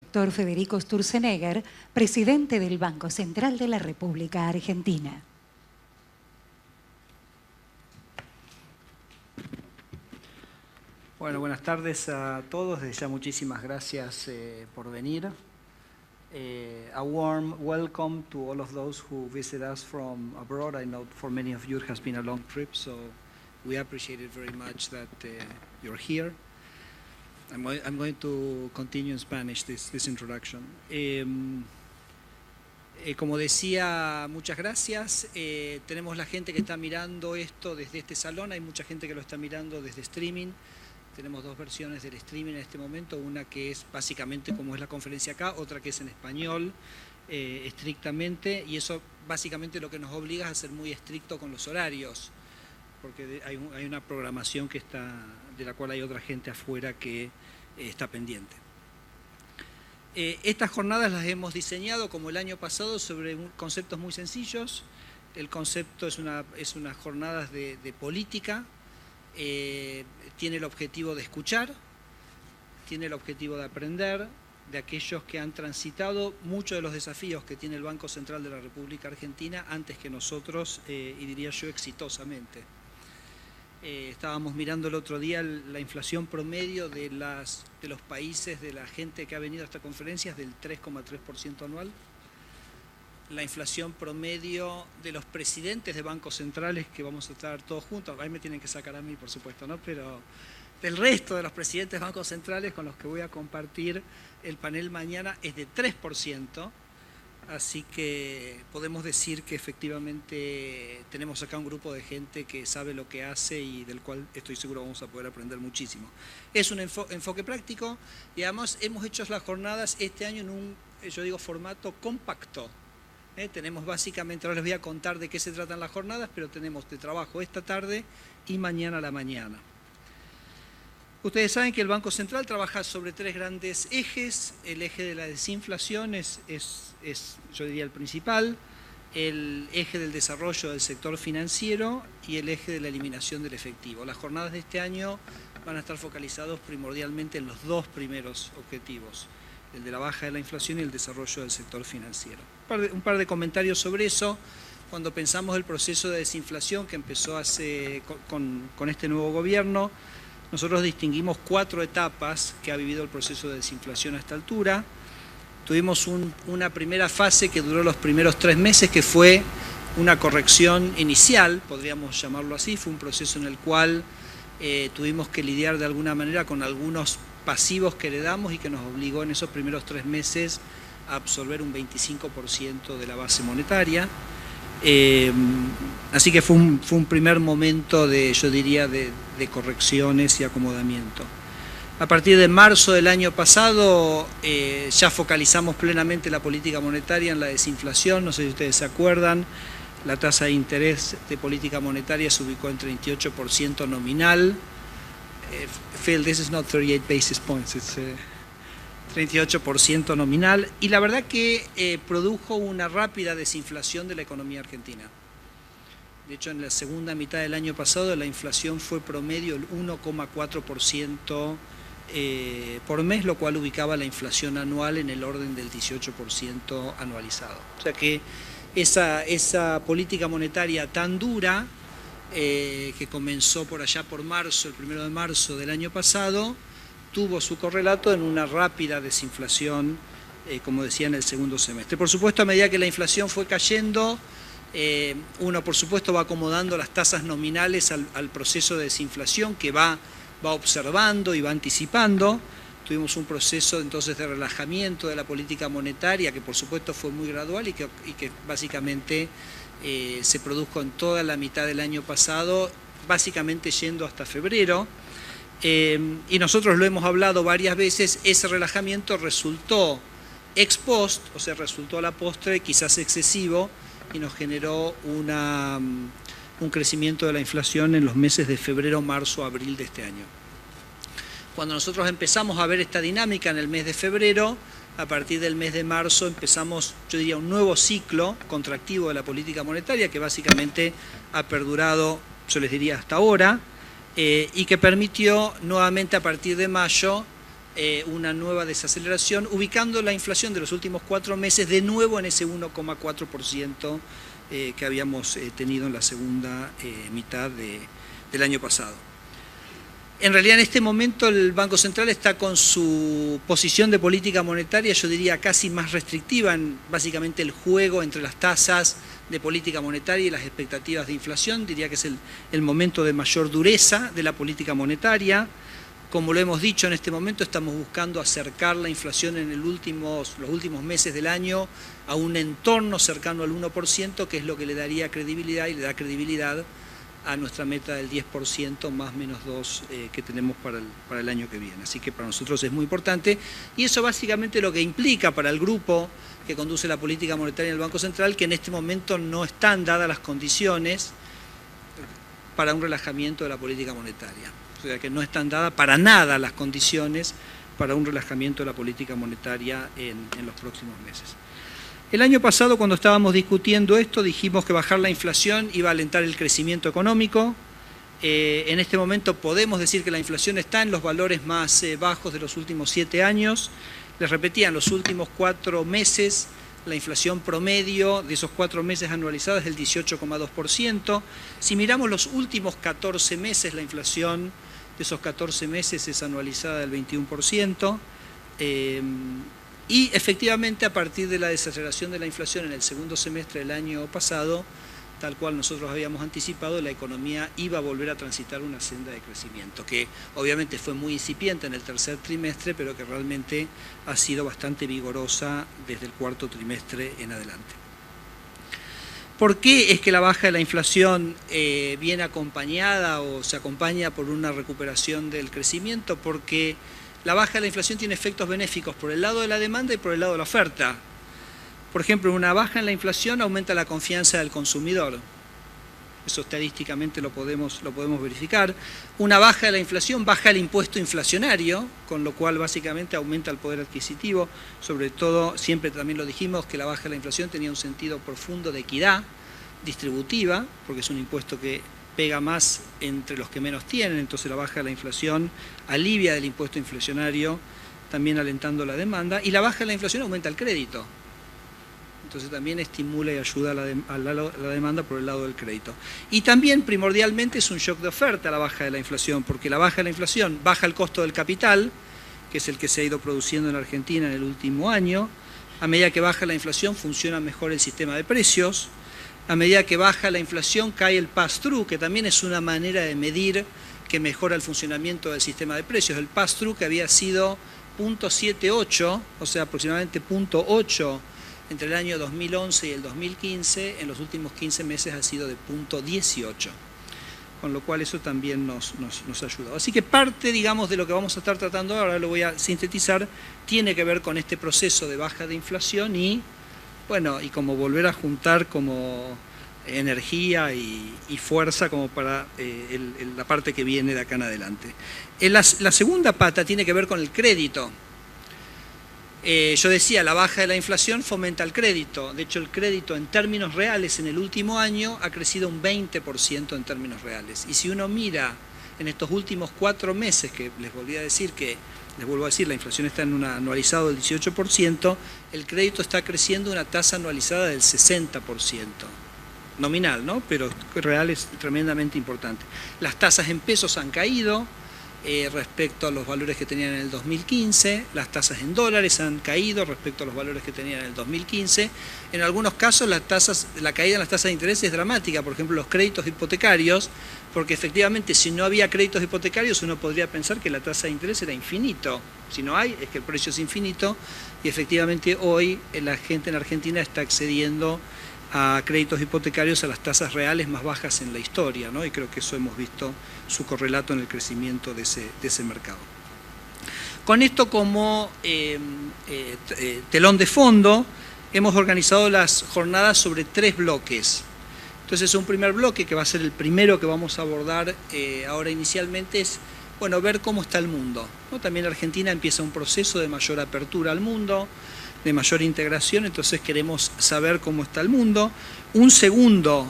doctor Federico Sturzenegger, presidente del Banco Central de la República Argentina. Bueno, buenas tardes a todos. Desde ya muchísimas gracias por venir. A warm welcome to all of those who visit us from abroad. I know for many of you it has been a long trip, so we appreciate it very much that you're here. I'm going to continue in Spanish this introduction. Como decía, muchas gracias. Tenemos la gente que está mirando esto desde este salón. Hay mucha gente que lo está mirando desde streaming. Tenemos dos versiones del streaming en este momento, una que es básicamente como es la conferencia acá, otra que es en español estrictamente, y eso básicamente lo que nos obliga es a ser muy estricto con los horarios, porque hay una programación de la cual hay otra gente afuera que está pendiente. Estas jornadas las hemos diseñado como el año pasado sobre conceptos muy sencillos. El concepto es unas jornadas de política. Tiene el objetivo de escuchar, tiene el objetivo de aprender de aquellos que han transitado muchos de los desafíos que tiene el Banco Central de la República Argentina antes que nosotros, y diría yo exitosamente. Estábamos mirando el otro día la inflación promedio de los países, de la gente que ha venido a esta conferencia, es del 3,3% anual. La inflación promedio de los presidentes de bancos centrales, que vamos a estar todos juntos, ahí me tienen que sacar a mí, por supuesto, ¿no? Pero del resto de los presidentes de bancos centrales con los que voy a compartir el panel mañana es de 3%, así que podemos decir que efectivamente tenemos acá un grupo de gente que sabe lo que hace y del cual estoy seguro vamos a poder aprender muchísimo. Es un enfoque práctico y además hemos hecho las jornadas este año en un, yo digo, formato compacto. Tenemos básicamente, ahora les voy a contar de qué se tratan las jornadas, pero tenemos de trabajo esta tarde y mañana a la mañana. Ustedes saben que el Banco Central trabaja sobre tres grandes ejes. El eje de la desinflación es yo diría, el principal, el eje del desarrollo del sector financiero y el eje de la eliminación del efectivo. Las jornadas de este año van a estar focalizados primordialmente en los dos primeros objetivos, el de la baja de la inflación y el desarrollo del sector financiero. Un par de comentarios sobre eso. Cuando pensamos el proceso de desinflación que empezó con este nuevo gobierno, nosotros distinguimos 4 etapas que ha vivido el proceso de desinflación a esta altura. Tuvimos una primera fase que duró los primeros 3 meses, que fue una corrección inicial, podríamos llamarlo así. Fue un proceso en el cual tuvimos que lidiar de alguna manera con algunos pasivos que heredamos y que nos obligó en esos primeros 3 meses a absorber un 25% de la base monetaria. Así que fue un primer momento yo diría, de correcciones y acomodamiento. A partir de marzo del año pasado ya focalizamos plenamente la política monetaria en la desinflación. No sé si ustedes se acuerdan, la tasa de interés de política monetaria se ubicó en 38% nominal. Phil, this is not 38 basis points, it's 38% nominal, y la verdad que produjo una rápida desinflación de la economía argentina. De hecho, en la segunda mitad del año pasado la inflación fue promedio el 1,4% por mes, lo cual ubicaba la inflación anual en el orden del 18% anualizado. O sea que esa política monetaria tan dura, que comenzó por allá por marzo, el 1 de marzo del año pasado, tuvo su correlato en una rápida desinflación, como decía, en el segundo semestre. Por supuesto, a medida que la inflación fue cayendo, uno por supuesto va acomodando las tasas nominales al proceso de desinflación que va observando y va anticipando. Tuvimos un proceso entonces de relajamiento de la política monetaria que por supuesto fue muy gradual y que básicamente se produjo en toda la mitad del año pasado, básicamente yendo hasta febrero. Y nosotros lo hemos hablado varias veces, ese relajamiento resultó ex post, o sea, resultó a la postre quizás excesivo y nos generó un crecimiento de la inflación en los meses de febrero, marzo, abril de este año. Cuando nosotros empezamos a ver esta dinámica en el mes de febrero, a partir del mes de marzo empezamos, yo diría, un nuevo ciclo contractivo de la política monetaria que básicamente ha perdurado, yo les diría, hasta ahora, y que permitió nuevamente a partir de mayo una nueva desaceleración, ubicando la inflación de los últimos 4 meses de nuevo en ese 1,4% que habíamos tenido en la segunda mitad del año pasado. En realidad, en este momento el Banco Central está con su posición de política monetaria, yo diría casi más restrictiva, en básicamente el juego entre las tasas de política monetaria y las expectativas de inflación. Diría que es el momento de mayor dureza de la política monetaria. Como lo hemos dicho, en este momento estamos buscando acercar la inflación en los últimos meses del año a un entorno cercano al 1%, que es lo que le daría credibilidad y le da credibilidad a nuestra meta del 10% más menos 2 que tenemos para el año que viene. Así que para nosotros es muy importante y eso básicamente lo que implica para el grupo que conduce la política monetaria en el Banco Central, que en este momento no están dadas las condiciones para un relajamiento de la política monetaria. O sea que no están dadas para nada las condiciones para un relajamiento de la política monetaria en los próximos meses. El año pasado, cuando estábamos discutiendo esto, dijimos que bajar la inflación iba a alentar el crecimiento económico. En este momento podemos decir que la inflación está en los valores más bajos de los últimos 7 años. Les repetía, en los últimos 4 meses, la inflación promedio de esos 4 meses anualizados es del 18,2%. Si miramos los últimos 14 meses, la inflación de esos 14 meses es anualizada del 21%. Y efectivamente, a partir de la desaceleración de la inflación en el segundo semestre del año pasado, tal cual nosotros habíamos anticipado, la economía iba a volver a transitar una senda de crecimiento, que obviamente fue muy incipiente en el tercer trimestre, pero que realmente ha sido bastante vigorosa desde el cuarto trimestre en adelante. ¿Por qué es que la baja de la inflación viene acompañada o se acompaña por una recuperación del crecimiento? Porque la baja de la inflación tiene efectos benéficos por el lado de la demanda y por el lado de la oferta. Por ejemplo, una baja en la inflación aumenta la confianza del consumidor. Eso estadísticamente lo podemos verificar. Una baja de la inflación baja el impuesto inflacionario, con lo cual básicamente aumenta el poder adquisitivo. Sobre todo, siempre también lo dijimos, que la baja de la inflación tenía un sentido profundo de equidad distributiva, porque es un impuesto que pega más entre los que menos tienen, entonces la baja de la inflación alivia del impuesto inflacionario, también alentando la demanda, y la baja de la inflación aumenta el crédito. Entonces también estimula y ayuda a la demanda por el lado del crédito. Y también primordialmente es un shock de oferta la baja de la inflación, porque la baja de la inflación baja el costo del capital, que es el que se ha ido produciendo en Argentina en el último año. A medida que baja la inflación funciona mejor el sistema de precios. A medida que baja la inflación cae el pass-through, que también es una manera de medir que mejora el funcionamiento del sistema de precios. El pass-through, que había sido 0.78, o sea, aproximadamente 0.8 entre el año 2011 y el 2015, en los últimos 15 meses ha sido de 0.18. Con lo cual eso también nos ha ayudado. Así que parte, digamos, de lo que vamos a estar tratando ahora, lo voy a sintetizar, tiene que ver con este proceso de baja de inflación y, bueno, y como volver a juntar como energía y fuerza como para la parte que viene de acá en adelante. La segunda pata tiene que ver con el crédito. Yo decía, la baja de la inflación fomenta el crédito. De hecho, el crédito en términos reales en el último año ha crecido un 20% en términos reales. Y si uno mira en estos últimos 4 meses, que les vuelvo a decir, la inflación está en un anualizado del 18%, el crédito está creciendo una tasa anualizada del 60%. Nominal, ¿no? Pero real es tremendamente importante. Las tasas en pesos han caído respecto a los valores que tenían en el 2015, las tasas en dólares han caído respecto a los valores que tenían en el 2015. En algunos casos la caída en las tasas de interés es dramática, por ejemplo los créditos hipotecarios, porque efectivamente si no había créditos hipotecarios uno podría pensar que la tasa de interés era infinito. Si no hay, es que el precio es infinito y efectivamente hoy la gente en Argentina está accediendo a créditos hipotecarios a las tasas reales más bajas en la historia, ¿no? Y creo que eso hemos visto su correlato en el crecimiento de ese mercado. Con esto como telón de fondo, hemos organizado las jornadas sobre 3 bloques. Entonces un primer bloque, que va a ser el primero que vamos a abordar ahora inicialmente, es bueno, ver cómo está el mundo, ¿no? También Argentina empieza un proceso de mayor apertura al mundo, de mayor integración, entonces queremos saber cómo está el mundo. Un segundo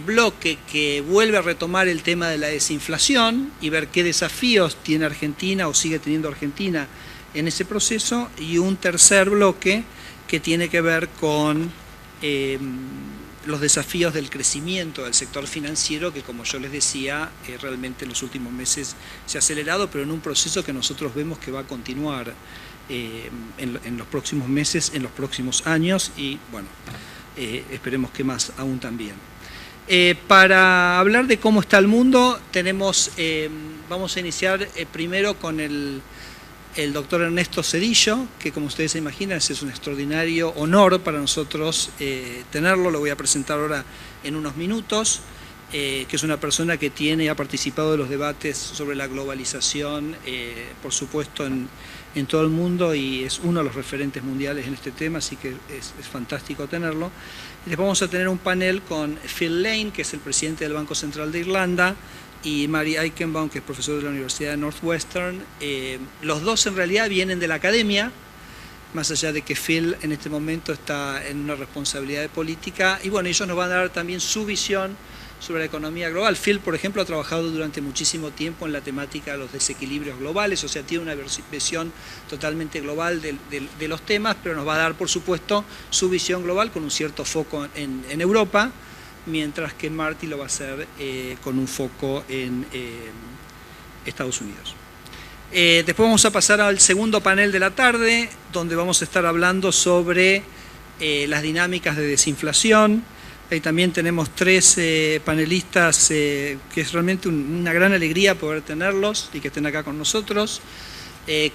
bloque que vuelve a retomar el tema de la desinflación y ver qué desafíos tiene Argentina o sigue teniendo Argentina en ese proceso, y un tercer bloque que tiene que ver con los desafíos del crecimiento del sector financiero, que como yo les decía, realmente en los últimos meses se ha acelerado, pero en un proceso que nosotros vemos que va a continuar en los próximos meses, en los próximos años, y bueno, esperemos que más aún también. Para hablar de cómo está el mundo, vamos a iniciar primero con el doctor Ernesto Zedillo, que como ustedes se imaginan es un extraordinario honor para nosotros tenerlo. Lo voy a presentar ahora en unos minutos, que es una persona que ha participado de los debates sobre la globalización, por supuesto en todo el mundo, y es uno de los referentes mundiales en este tema, así que es fantástico tenerlo. Y después vamos a tener un panel con Phil Lane, que es el presidente del Banco Central de Irlanda, y Mary Eichenbaum, que es profesor de la Universidad de Northwestern. Los dos en realidad vienen de la academia, más allá de que Phil en este momento está en una responsabilidad de política, y bueno, ellos nos van a dar también su visión sobre la economía global. Phil, por ejemplo, ha trabajado durante muchísimo tiempo en la temática de los desequilibrios globales, o sea, tiene una visión totalmente global de los temas, pero nos va a dar, por supuesto, su visión global con un cierto foco en Europa, mientras que Marty lo va a hacer con un foco en Estados Unidos. Después vamos a pasar al segundo panel de la tarde, donde vamos a estar hablando sobre las dinámicas de desinflación. Ahí también tenemos 3 panelistas que es realmente una gran alegría poder tenerlos y que estén acá con nosotros.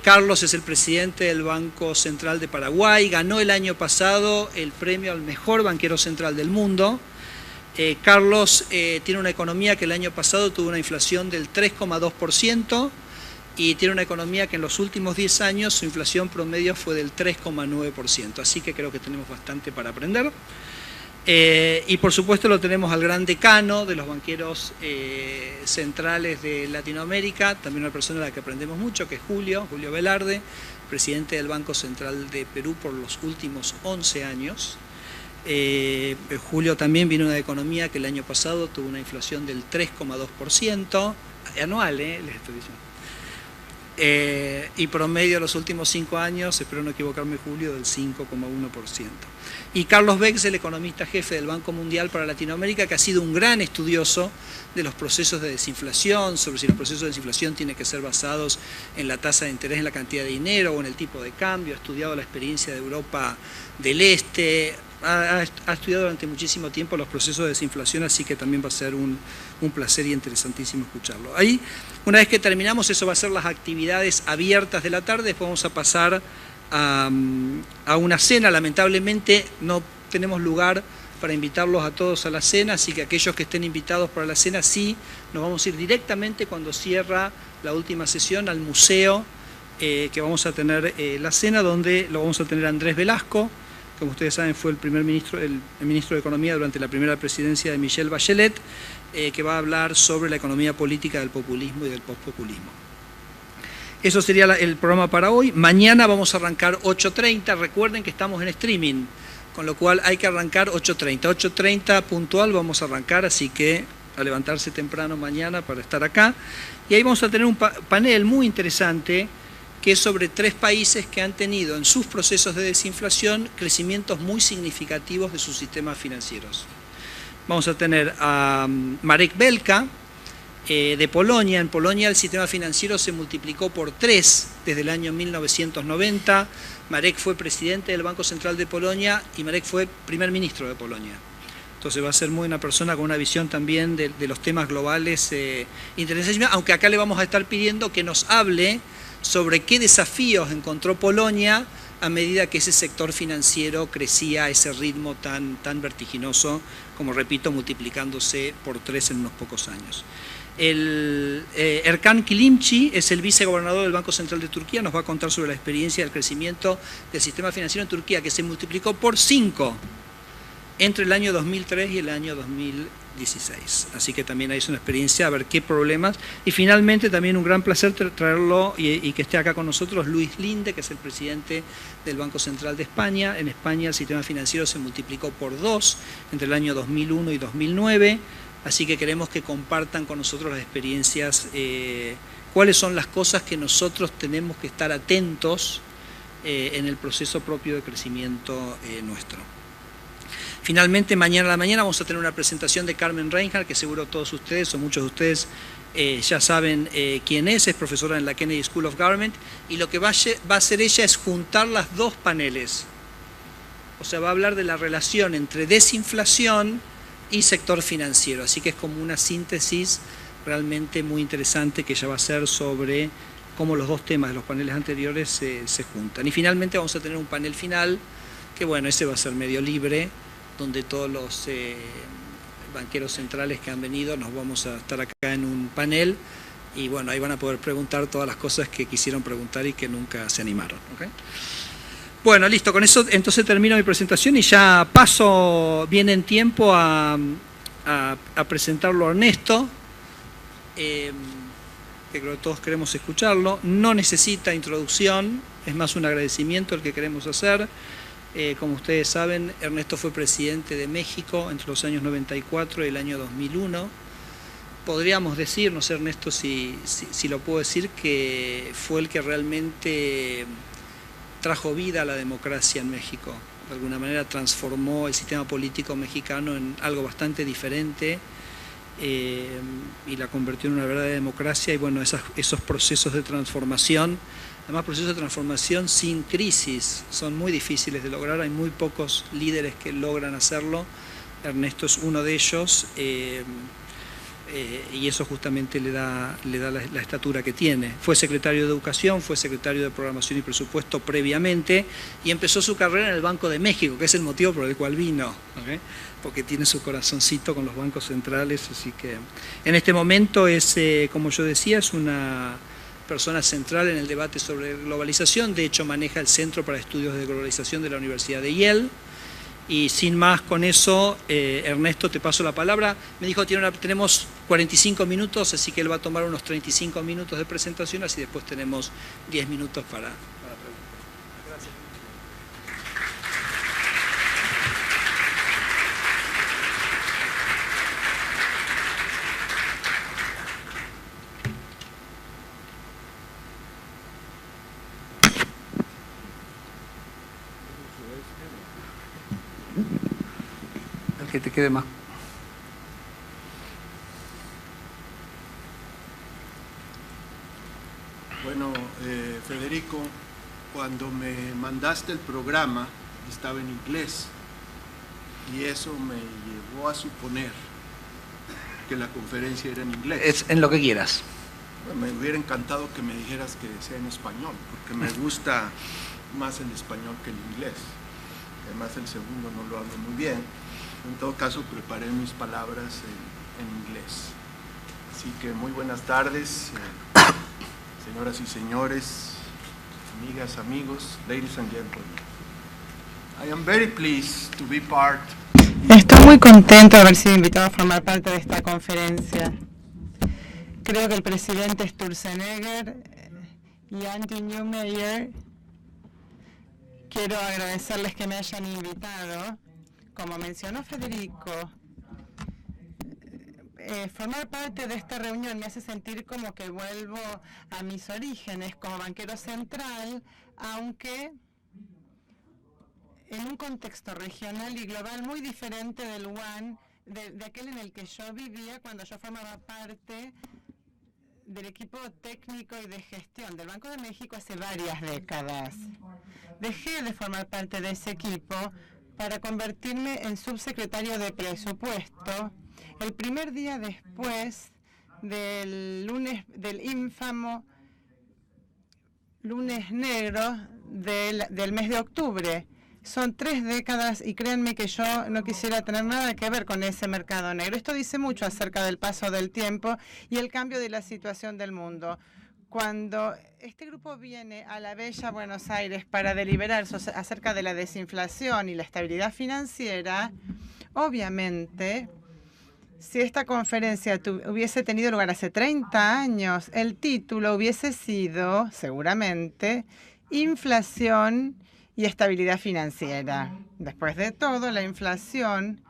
Carlos es el presidente del Banco Central de Paraguay, ganó el año pasado el premio al mejor banquero central del mundo. Carlos tiene una economía que el año pasado tuvo una inflación del 3,2% y tiene una economía que en los últimos 10 años su inflación promedio fue del 3,9%, así que creo que tenemos bastante para aprender. Y por supuesto lo tenemos al gran decano de los banqueros centrales de Latinoamérica, también una persona de la que aprendemos mucho, que es Julio Velarde, presidente del Banco Central de Perú por los últimos 11 años. Julio también vino de una economía que el año pasado tuvo una inflación del 3,2%, anual, les estoy diciendo. Y promedio los últimos 5 años, espero no equivocarme, Julio, del 5,1%. Y Carlos Bex, el economista jefe del Banco Mundial para Latinoamérica, que ha sido un gran estudioso de los procesos de desinflación, sobre si los procesos de desinflación tienen que ser basados en la tasa de interés, en la cantidad de dinero o en el tipo de cambio. Ha estudiado la experiencia de Europa del Este, ha estudiado durante muchísimo tiempo los procesos de desinflación, así que también va a ser un placer y interesantísimo escucharlo. Ahí, una vez que terminamos, eso va a ser las actividades abiertas de la tarde. Después vamos a pasar a una cena. Lamentablemente no tenemos lugar para invitarlos a todos a la cena, así que aquellos que estén invitados para la cena, sí, nos vamos a ir directamente cuando cierra la última sesión al museo, que vamos a tener la cena, donde lo vamos a tener Andrés Velasco. Como ustedes saben, fue el ministro de Economía durante la primera presidencia de Michelle Bachelet, que va a hablar sobre la economía política del populismo y del postpopulismo. Eso sería el programa para hoy. Mañana vamos a arrancar 8:30. Recuerden que estamos en streaming, con lo cual hay que arrancar 8:30. 8:30 puntual vamos a arrancar, así que a levantarse temprano mañana para estar acá. Y ahí vamos a tener un panel muy interesante, que es sobre 3 países que han tenido en sus procesos de desinflación crecimientos muy significativos de sus sistemas financieros. Vamos a tener a Marek Belka, de Polonia. En Polonia el sistema financiero se multiplicó por 3 desde el año 1990. Marek fue presidente del Banco Central de Polonia y Marek fue primer ministro de Polonia. Entonces va a ser muy una persona con una visión también de los temas globales interesantísima, aunque acá le vamos a estar pidiendo que nos hable sobre qué desafíos encontró Polonia a medida que ese sector financiero crecía a ese ritmo tan vertiginoso, como repito, multiplicándose por 3 en unos pocos años. Erkan Kilimci es el vicegobernador del Banco Central de Turquía, nos va a contar sobre la experiencia del crecimiento del sistema financiero en Turquía, que se multiplicó por 5 entre el año 2003 y el año 2016. Así que también ahí es una experiencia a ver qué problemas. Y finalmente también un gran placer traerlo y que esté acá con nosotros Luis Linde, que es el presidente del Banco Central de España. En España el sistema financiero se multiplicó por 2 entre el año 2001 y 2009. Así que queremos que compartan con nosotros las experiencias, cuáles son las cosas que nosotros tenemos que estar atentos en el proceso propio de crecimiento nuestro. Finalmente, mañana a la mañana vamos a tener una presentación de Carmen Reinhardt, que seguro todos ustedes o muchos de ustedes ya saben quién es profesora en la Kennedy School of Government, y lo que va a hacer ella es juntar las dos paneles. O sea, va a hablar de la relación entre desinflación y sector financiero, así que es como una síntesis realmente muy interesante que ella va a hacer sobre cómo los dos temas de los paneles anteriores se juntan. Y finalmente vamos a tener un panel final, que bueno, ese va a ser medio libre, donde todos los banqueros centrales que han venido nos vamos a estar acá en un panel, y bueno, ahí van a poder preguntar todas las cosas que quisieron preguntar y que nunca se animaron. ¿Okay? Bueno, listo, con eso entonces termino mi presentación y ya paso bien en tiempo a presentarlo a Ernesto, que creo que todos queremos escucharlo. No necesita introducción, es más un agradecimiento el que queremos hacer. Como ustedes saben, Ernesto fue presidente de México entre los años 94 y el año 2001. Podríamos decir, no sé Ernesto si lo puedo decir, que fue el que realmente trajo vida a la democracia en México. De alguna manera transformó el sistema político mexicano en algo bastante diferente y la convirtió en una verdadera democracia. Y bueno, esos procesos de transformación, además procesos de transformación sin crisis, son muy difíciles de lograr. Hay muy pocos líderes que logran hacerlo. Ernesto es uno de ellos. Y eso justamente le da la estatura que tiene. Fue secretario de Educación, fue secretario de Programación y Presupuesto previamente, y empezó su carrera en el Banco de México, que es el motivo por el cual vino, ¿okay? Porque tiene su corazoncito con los bancos centrales. Así que en este momento es, como yo decía, es una persona central en el debate sobre globalización. De hecho, maneja el Centro para Estudios de Globalización de la Universidad de Yale. Y sin más con eso, Ernesto, te paso la palabra. Me dijo tenemos 45 minutos, así que él va a tomar unos 35 minutos de presentación, así después tenemos 10 minutos para preguntas. Gracias. Que te quede más. Bueno, Federico, cuando me mandaste el programa estaba en inglés y eso me llevó a suponer que la conferencia era en inglés. Es en lo que quieras. Bueno, me hubiera encantado que me dijeras que sea en español, porque me gusta más el español que el inglés. Además el segundo no lo hablo muy bien. En todo caso, preparé mis palabras en inglés. Así que muy buenas tardes, señoras y señores, amigas, amigos, ladies and gentlemen. I am very pleased to be part. Estoy muy contento de haber sido invitado a formar parte de esta conferencia. Creo que el presidente Sturzenegger y Andy Neumeyer, quiero agradecerles que me hayan invitado. Como mencionó Federico, formar parte de esta reunión me hace sentir como que vuelvo a mis orígenes como banquero central, aunque en un contexto regional y global muy diferente de aquel en el que yo vivía cuando yo formaba parte del equipo técnico y de gestión del Banco de México hace varias décadas. Dejé de formar parte de ese equipo para convertirme en subsecretario de presupuesto el primer día después del ínfamo lunes negro del mes de octubre. Son 3 décadas y créanme que yo no quisiera tener nada que ver con ese mercado negro. Esto dice mucho acerca del paso del tiempo y el cambio de la situación del mundo. Cuando este grupo viene a la bella Buenos Aires para deliberar acerca de la desinflación y la estabilidad financiera, Obviamente, si esta conferencia hubiese tenido lugar hace 30 años, el título hubiese sido, seguramente, Inflación y estabilidad financiera. Después de todo, la inflación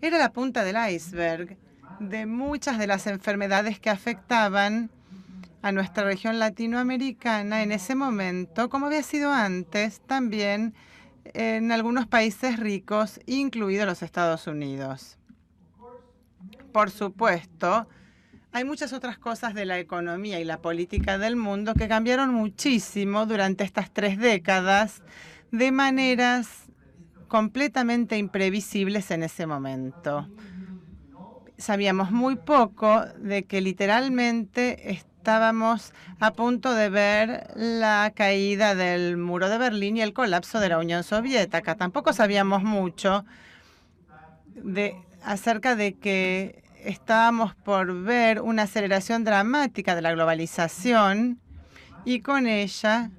era la punta del iceberg de muchas de las enfermedades que afectaban a nuestra región latinoamericana en ese momento, como había sido antes también en algunos países ricos, incluidos los Estados Unidos. Por supuesto, hay muchas otras cosas de la economía y la política del mundo que cambiaron muchísimo durante estas 3 décadas de maneras completamente imprevisibles en ese momento. Sabíamos muy poco de que literalmente estábamos a punto de ver la caída del muro de Berlín y el colapso de la Unión Soviética. Tampoco sabíamos mucho acerca de que estábamos por ver una aceleración dramática de la globalización y con ella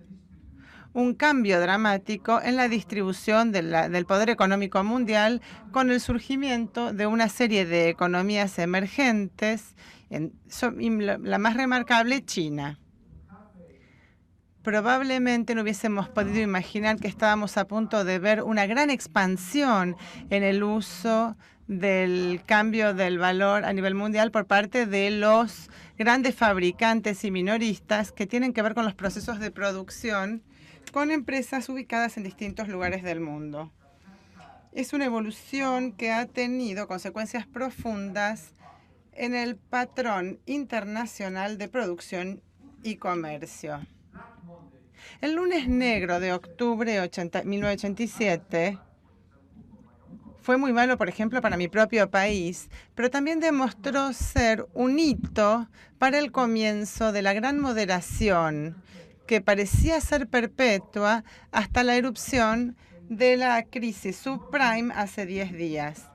un cambio dramático en la distribución del poder económico mundial con el surgimiento de una serie de economías emergentes, la más remarcable, China. Probablemente no hubiésemos podido imaginar que estábamos a punto de ver una gran expansión en el uso del cambio del valor a nivel mundial por parte de los grandes fabricantes y minoristas que tienen que ver con los procesos de producción con empresas ubicadas en distintos lugares del mundo. Es una evolución que ha tenido consecuencias profundas en el patrón internacional de producción y comercio. El lunes negro de octubre de 1987 fue muy malo, por ejemplo, para mi propio país, pero también demostró ser un hito para el comienzo de la gran moderación que parecía ser perpetua hasta la erupción de la crisis subprime hace 10 días,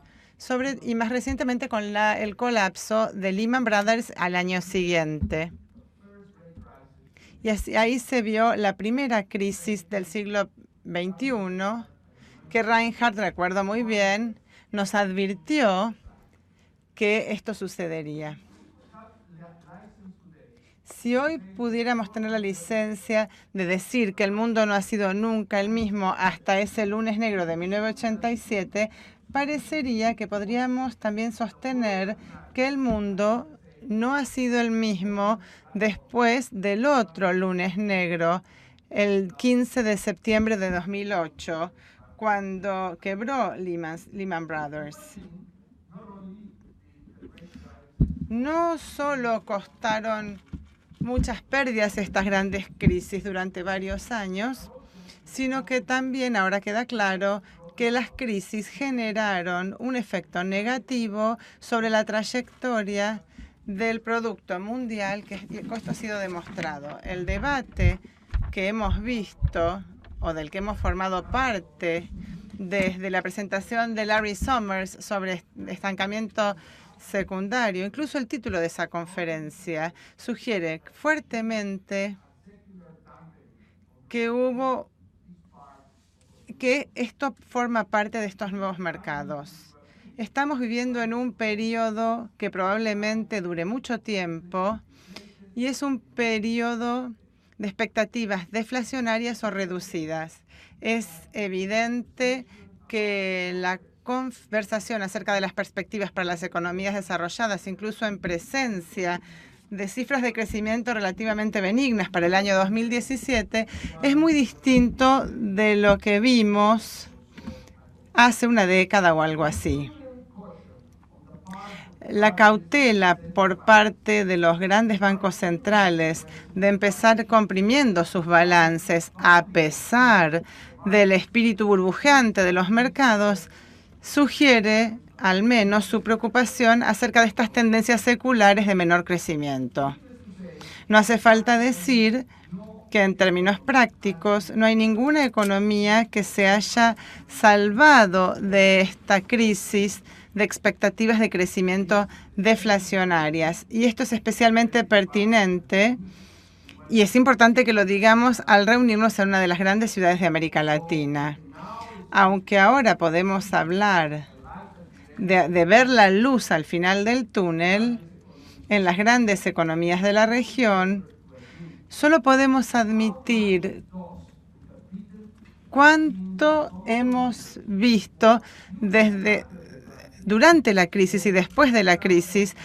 y más recientemente con el colapso de Lehman Brothers al año siguiente. Y ahí se vio la primera crisis del siglo XXI, que Reinhardt, recuerdo muy bien, nos advirtió que esto sucedería. Si hoy pudiéramos tener la licencia de decir que el mundo no ha sido nunca el mismo hasta ese lunes negro de 1987, parecería que podríamos también sostener que el mundo no ha sido el mismo después del otro lunes negro, el 15 de septiembre de 2008, cuando quebró Lehman Brothers. No solo costaron muchas pérdidas estas grandes crisis durante varios años, sino que también ahora queda claro que las crisis generaron un efecto negativo sobre la trayectoria del Producto Mundial, que esto ha sido demostrado. El debate que hemos visto o del que hemos formado parte desde la presentación de Larry Summers sobre estancamiento secundario, incluso el título de esa conferencia sugiere fuertemente que esto forma parte de estos nuevos mercados. Estamos viviendo en un periodo que probablemente dure mucho tiempo y es un periodo de expectativas deflacionarias o reducidas. Es evidente que la conversación acerca de las perspectivas para las economías desarrolladas, incluso en presencia de cifras de crecimiento relativamente benignas para el año 2017, es muy distinto de lo que vimos hace una década o algo así. La cautela por parte de los grandes bancos centrales de empezar comprimiendo sus balances a pesar del espíritu burbujeante de los mercados sugiere al menos su preocupación acerca de estas tendencias seculares de menor crecimiento. No hace falta decir que en términos prácticos no hay ninguna economía que se haya salvado de esta crisis de expectativas de crecimiento deflacionarias. Y esto es especialmente pertinente y es importante que lo digamos al reunirnos en una de las grandes ciudades de América Latina. Aunque ahora podemos hablar de ver la luz al final del túnel en las grandes economías de la región, solo podemos admitir cuánto hemos visto durante la crisis y después de la crisis,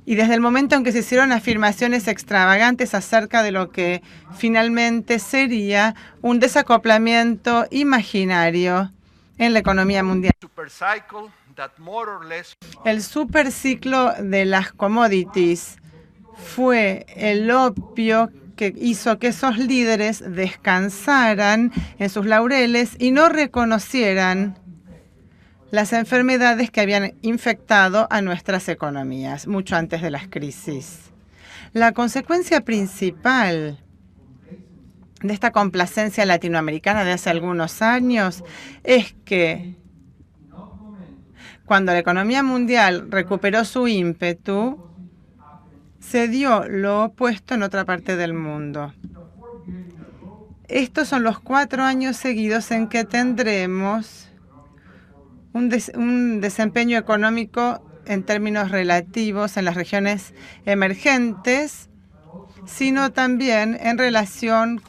y desde el momento en que se hicieron afirmaciones extravagantes acerca de lo que finalmente sería un desacoplamiento imaginario en la economía mundial. El superciclo de las commodities fue el opio que hizo que esos líderes descansaran en sus laureles y no reconocieran las enfermedades que habían infectado a nuestras economías mucho antes de las crisis. La consecuencia principal de esta complacencia latinoamericana de hace algunos años es que cuando la economía mundial recuperó su ímpetu, se dio lo opuesto en otra parte del mundo. Estos son los 4 años seguidos en que tendremos un desempeño económico en términos relativos en las regiones emergentes, sino también en relación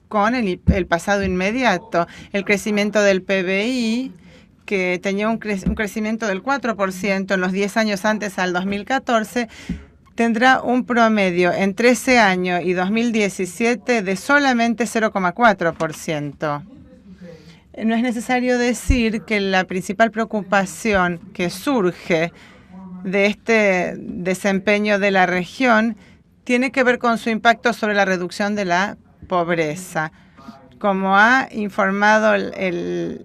con el pasado inmediato. El crecimiento del PBI, que tenía un crecimiento del 4% en los 10 años antes al 2014, tendrá un promedio entre ese año y 2017 de solamente 0,4%. No es necesario decir que la principal preocupación que surge de este desempeño de la región tiene que ver con su impacto sobre la reducción de la pobreza. Como ha informado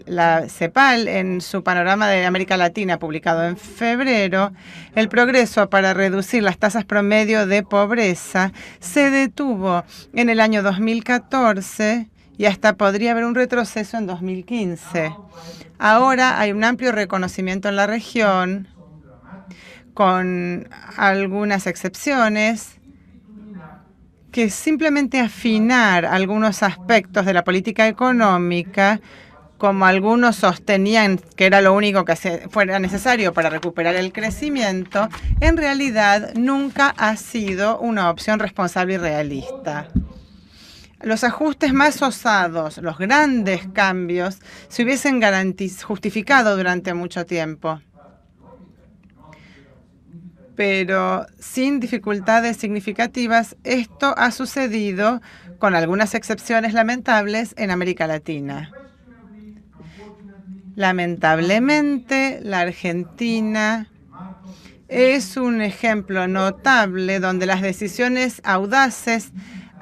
la CEPAL en su panorama de América Latina publicado en febrero, el progreso para reducir las tasas promedio de pobreza se detuvo en el año 2014 y hasta podría haber un retroceso en 2015. Ahora hay un amplio reconocimiento en la región, con algunas excepciones, que simplemente afinar algunos aspectos de la política económica, como algunos sostenían que era lo único que fuera necesario para recuperar el crecimiento, en realidad nunca ha sido una opción responsable y realista. Los ajustes más osados, los grandes cambios, se hubiesen justificado durante mucho tiempo, pero sin dificultades significativas. Esto ha sucedido, con algunas excepciones lamentables, en América Latina. Lamentablemente, la Argentina es un ejemplo notable donde las decisiones audaces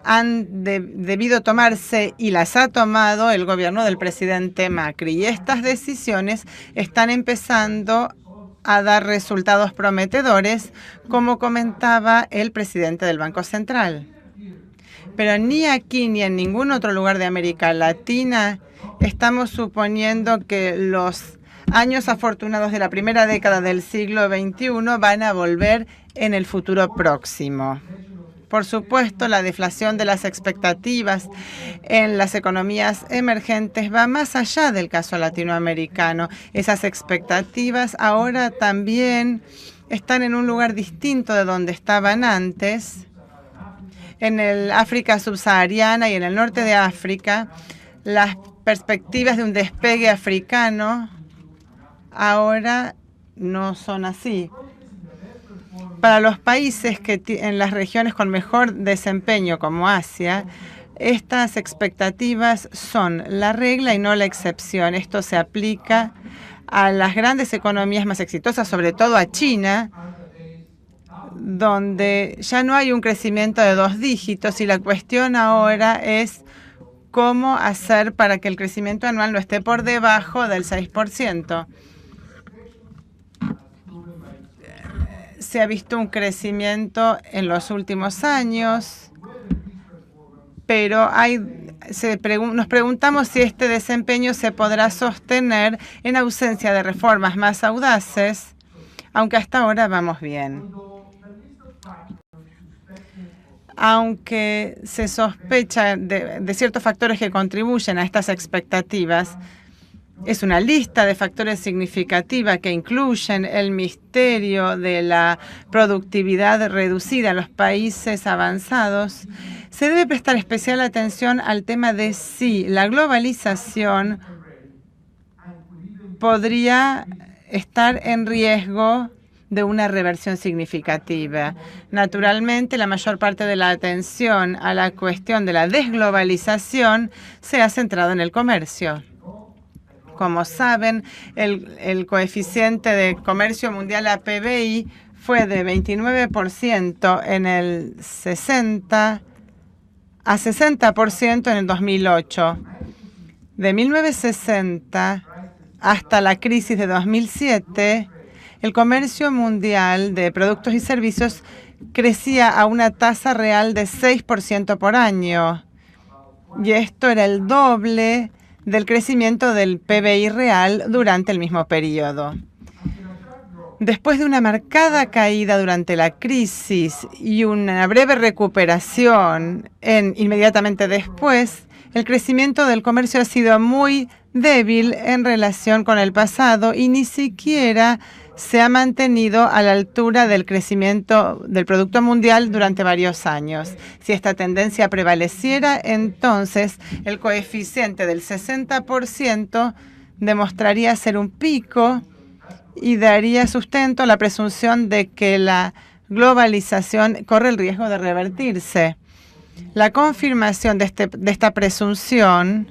han debido tomarse y las ha tomado el gobierno del presidente Macri. Y estas decisiones están empezando a dar resultados prometedores, como comentaba el presidente del Banco Central. Pero ni aquí ni en ningún otro lugar de América Latina estamos suponiendo que los años afortunados de la primera década del siglo XXI van a volver en el futuro próximo. Por supuesto, la deflación de las expectativas en las economías emergentes va más allá del caso latinoamericano. Esas expectativas ahora también están en un lugar distinto de donde estaban antes. En el África subsahariana y en el norte de África, las perspectivas de un despegue africano ahora no son así. Para los países que en las regiones con mejor desempeño, como Asia, estas expectativas son la regla y no la excepción. Esto se aplica a las grandes economías más exitosas, sobre todo a China, donde ya no hay un crecimiento de 2 dígitos y la cuestión ahora es cómo hacer para que el crecimiento anual no esté por debajo del 6%. Se ha visto un crecimiento en los últimos años, pero nos preguntamos si este desempeño se podrá sostener en ausencia de reformas más audaces, aunque hasta ahora vamos bien. Aunque se sospecha de ciertos factores que contribuyen a estas expectativas, Es una lista de factores significativa que incluyen el misterio de la productividad reducida en los países avanzados. Se debe prestar especial atención al tema de si la globalización podría estar en riesgo de una reversión significativa. Naturalmente, la mayor parte de la atención a la cuestión de la desglobalización se ha centrado en el comercio. Como saben, el coeficiente de comercio mundial a PBI fue de 29% en el 60 a 60% en el 2008. De 1960 hasta la crisis de 2007, el comercio mundial de productos y servicios crecía a una tasa real de 6% por año. Y esto era el doble del crecimiento del PBI real durante el mismo periodo. Después de una marcada caída durante la crisis y una breve recuperación inmediatamente después, el crecimiento del comercio ha sido muy débil en relación con el pasado y ni siquiera se ha mantenido a la altura del crecimiento del Producto Mundial durante varios años. Si esta tendencia prevaleciera, entonces el coeficiente del 60% demostraría ser un pico y daría sustento a la presunción de que la globalización corre el riesgo de revertirse. La confirmación de esta presunción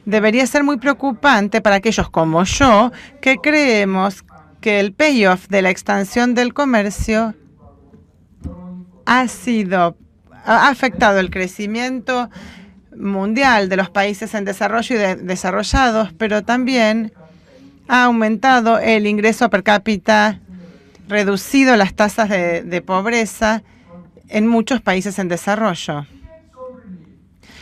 debería ser muy preocupante para aquellos como yo que creemos que el payoff de la expansión del comercio ha afectado el crecimiento mundial de los países en desarrollo y desarrollados, pero también ha aumentado el ingreso per cápita, reducido las tasas de pobreza en muchos países en desarrollo.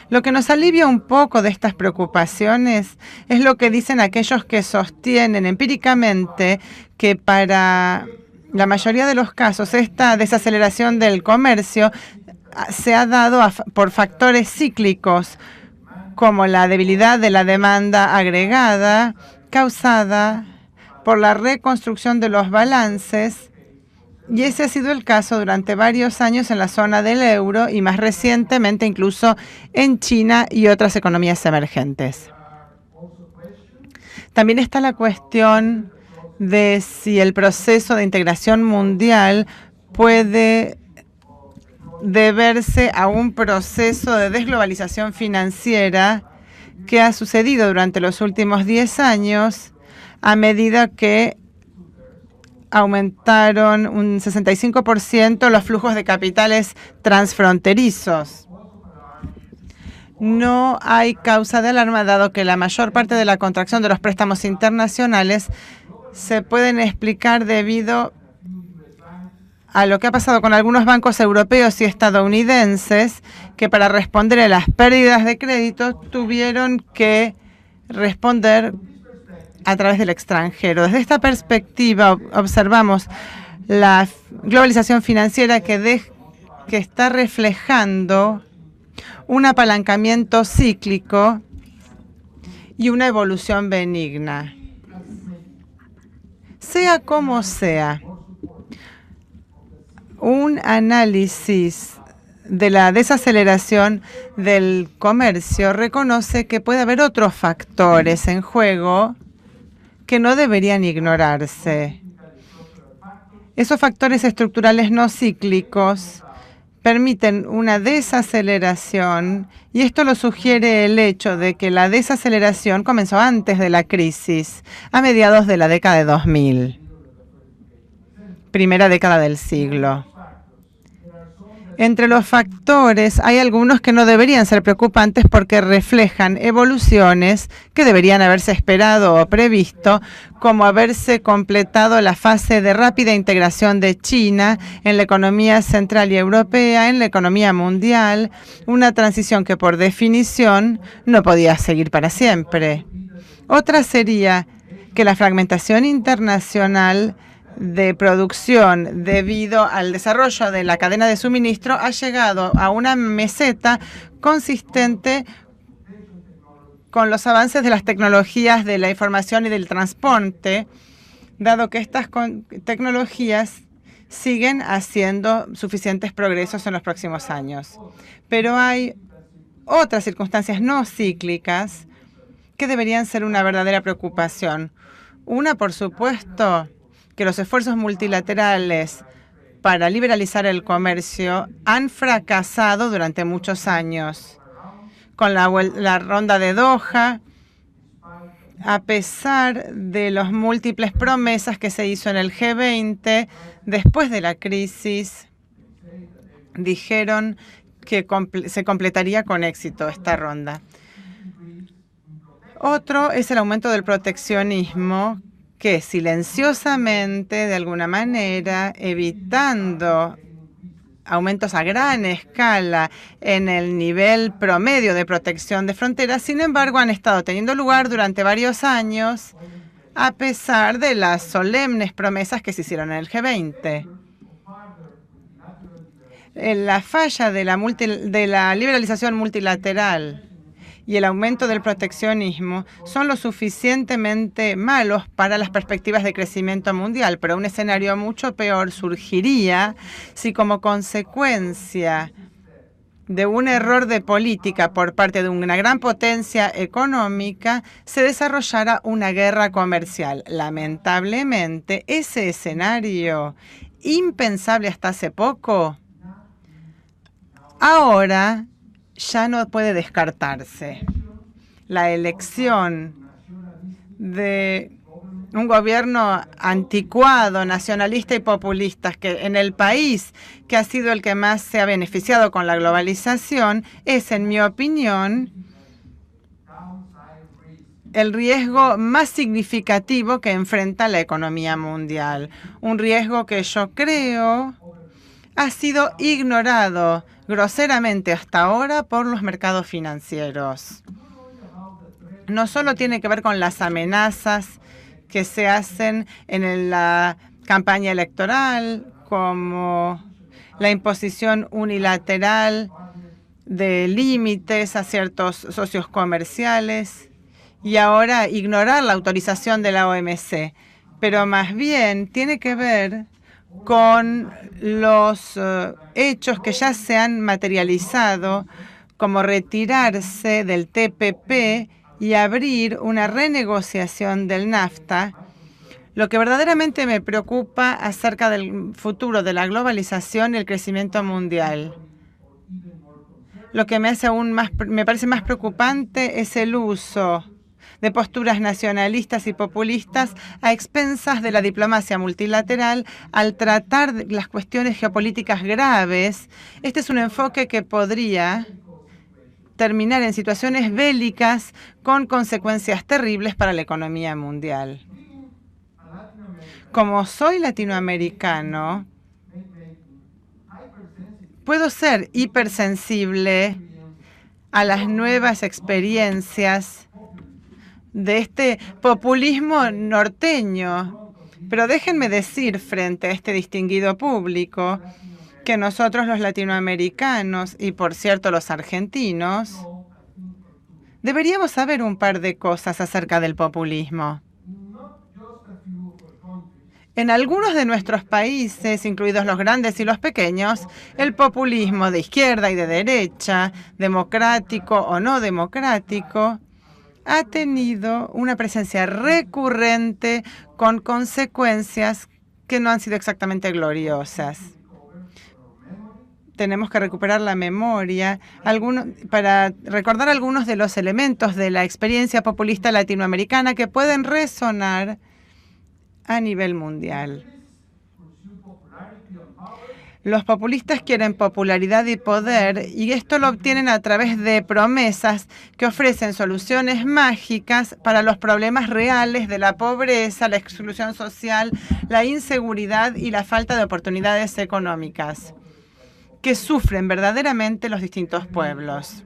Lo que nos alivia un poco de estas preocupaciones es lo que dicen aquellos que sostienen empíricamente que para la mayoría de los casos esta desaceleración del comercio se ha dado por factores cíclicos como la debilidad de la demanda agregada causada por la reconstrucción de los balances. Y ese ha sido el caso durante varios años en la zona del euro y más recientemente incluso en China y otras economías emergentes. También está la cuestión de si el proceso de integración mundial puede deberse a un proceso de desglobalización financiera que ha sucedido durante los últimos 10 años a medida que aumentaron un 65% los flujos de capitales transfronterizos. No hay causa de alarma, dado que la mayor parte de la contracción de los préstamos internacionales se pueden explicar debido a lo que ha pasado con algunos bancos europeos y estadounidenses que para responder a las pérdidas de crédito tuvieron que responder a través del extranjero. Desde esta perspectiva observamos la globalización financiera que está reflejando un apalancamiento cíclico y una evolución benigna. Sea como sea, un análisis de la desaceleración del comercio reconoce que puede haber otros factores en juego que no deberían ignorarse. Esos factores estructurales no cíclicos permiten una desaceleración y esto lo sugiere el hecho de que la desaceleración comenzó antes de la crisis, a mediados de la década de 2000, primera década del siglo. Entre los factores hay algunos que no deberían ser preocupantes porque reflejan evoluciones que deberían haberse esperado o previsto, como haberse completado la fase de rápida integración de China en la economía central y europea, en la economía mundial, una transición que por definición no podía seguir para siempre. Otra sería que la fragmentación internacional de producción debido al desarrollo de la cadena de suministro ha llegado a una meseta consistente con los avances de las tecnologías de la información y del transporte, dado que estas tecnologías siguen haciendo suficientes progresos en los próximos años. Pero hay otras circunstancias no cíclicas que deberían ser una verdadera preocupación. Una, por supuesto, que los esfuerzos multilaterales para liberalizar el comercio han fracasado durante muchos años. Con la ronda de Doha, a pesar de las múltiples promesas que se hizo en el G20 después de la crisis, dijeron que se completaría con éxito esta ronda. Otro es el aumento del proteccionismo, que silenciosamente, de alguna manera, evitando aumentos a gran escala en el nivel promedio de protección de fronteras, sin embargo, han estado teniendo lugar durante varios años, a pesar de las solemnes promesas que se hicieron en el G20. La falla de la liberalización multilateral y el aumento del proteccionismo son lo suficientemente malos para las perspectivas de crecimiento mundial, pero un escenario mucho peor surgiría si, como consecuencia de un error de política por parte de una gran potencia económica, se desarrollara una guerra comercial. Lamentablemente, ese escenario, impensable hasta hace poco, ahora ya no puede descartarse. La elección de un gobierno anticuado, nacionalista y populista, que en el país que ha sido el que más se ha beneficiado con la globalización, es, en mi opinión, el riesgo más significativo que enfrenta la economía mundial. Un riesgo que yo creo ha sido ignorado groseramente hasta ahora por los mercados financieros. No solo tiene que ver con las amenazas que se hacen en la campaña electoral, como la imposición unilateral de límites a ciertos socios comerciales y ahora ignorar la autorización de la OMC, pero más bien tiene que ver con los hechos que ya se han materializado, como retirarse del TPP y abrir una renegociación del NAFTA. Lo que verdaderamente me preocupa acerca del futuro de la globalización y el crecimiento mundial. Lo que me parece más preocupante es el uso de posturas nacionalistas y populistas a expensas de la diplomacia multilateral al tratar las cuestiones geopolíticas graves. Este es un enfoque que podría terminar en situaciones bélicas con consecuencias terribles para la economía mundial. Como soy latinoamericano, puedo ser hipersensible a las nuevas experiencias de este populismo norteño. Pero déjenme decir frente a este distinguido público que nosotros los latinoamericanos y, por cierto, los argentinos, deberíamos saber un par de cosas acerca del populismo. En algunos de nuestros países, incluidos los grandes y los pequeños, el populismo de izquierda y de derecha, democrático o no democrático, ha tenido una presencia recurrente con consecuencias que no han sido exactamente gloriosas. Tenemos que recuperar la memoria para recordar algunos de los elementos de la experiencia populista latinoamericana que pueden resonar a nivel mundial. Los populistas quieren popularidad y poder, y esto lo obtienen a través de promesas que ofrecen soluciones mágicas para los problemas reales de la pobreza, la exclusión social, la inseguridad y la falta de oportunidades económicas que sufren verdaderamente los distintos pueblos.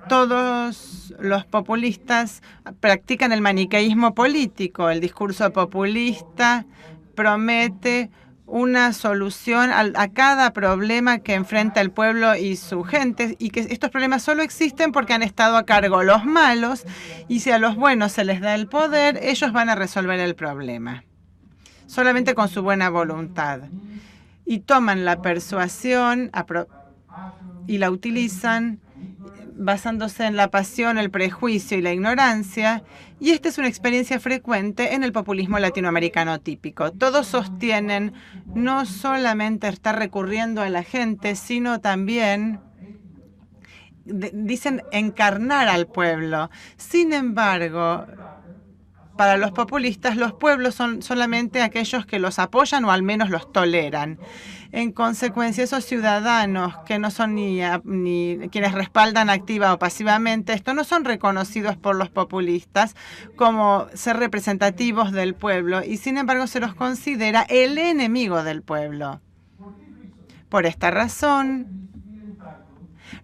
Todos los populistas practican el maniqueísmo político. El discurso populista promete una solución a cada problema que enfrenta el pueblo y su gente, y que estos problemas solo existen porque han estado a cargo los malos, y si a los buenos se les da el poder, ellos van a resolver el problema, solamente con su buena voluntad. Y toman la persuasión y la utilizan basándose en la pasión, el prejuicio y la ignorancia, y esta es una experiencia frecuente en el populismo latinoamericano típico. Todos sostienen no solamente estar recurriendo a la gente, sino también dicen encarnar al pueblo. Sin embargo, para los populistas, los pueblos son solamente aquellos que los apoyan o al menos los toleran. En consecuencia, esos ciudadanos que no son ni quienes respaldan activa o pasivamente, estos no son reconocidos por los populistas como ser representativos del pueblo, y sin embargo se los considera el enemigo del pueblo. Por esta razón,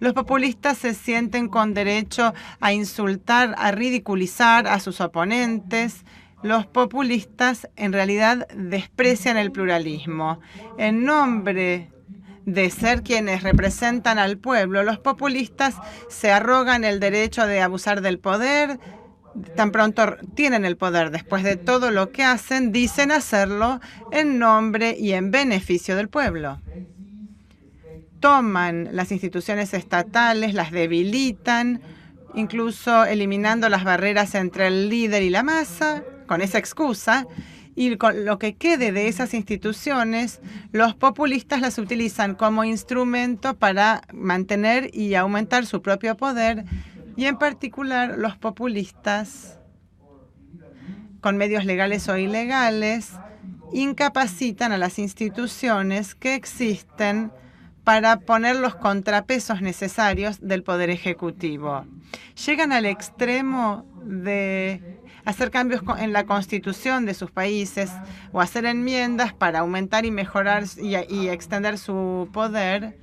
los populistas se sienten con derecho a insultar, a ridiculizar a sus oponentes. Los populistas en realidad desprecian el pluralismo. En nombre de ser quienes representan al pueblo, los populistas se arrogan el derecho de abusar del poder. Tan pronto tienen el poder, después de todo lo que hacen, dicen hacerlo en nombre y en beneficio del pueblo. Toman las instituciones estatales, las debilitan, incluso eliminando las barreras entre el líder y la masa, con esa excusa, y con lo que quede de esas instituciones, los populistas las utilizan como instrumento para mantener y aumentar su propio poder, y en particular los populistas, con medios legales o ilegales, incapacitan a las instituciones que existen para poner los contrapesos necesarios del Poder Ejecutivo. Llegan al extremo de hacer cambios en la Constitución de sus países o hacer enmiendas para aumentar y mejorar y extender su poder,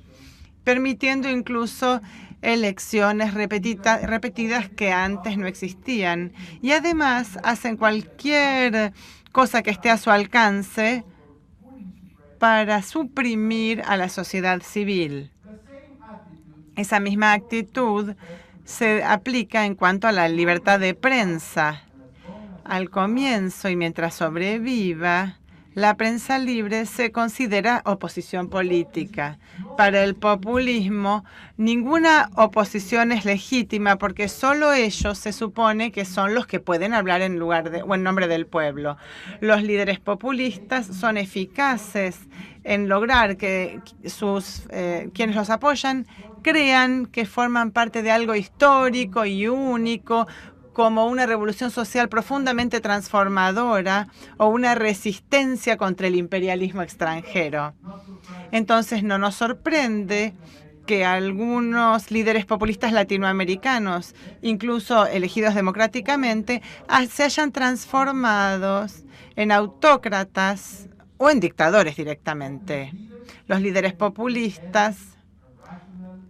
permitiendo incluso elecciones repetidas que antes no existían. Y además hacen cualquier cosa que esté a su alcance para suprimir a la sociedad civil. Esa misma actitud se aplica en cuanto a la libertad de prensa. Al comienzo y mientras sobreviva, la prensa libre se considera oposición política. Para el populismo, ninguna oposición es legítima porque solo ellos se supone que son los que pueden hablar en nombre del pueblo. Los líderes populistas son eficaces en lograr que quienes los apoyan crean que forman parte de algo histórico y único, como una revolución social profundamente transformadora o una resistencia contra el imperialismo extranjero. Entonces, no nos sorprende que algunos líderes populistas latinoamericanos, incluso elegidos democráticamente, se hayan transformado en autócratas o en dictadores directamente. Los líderes populistas,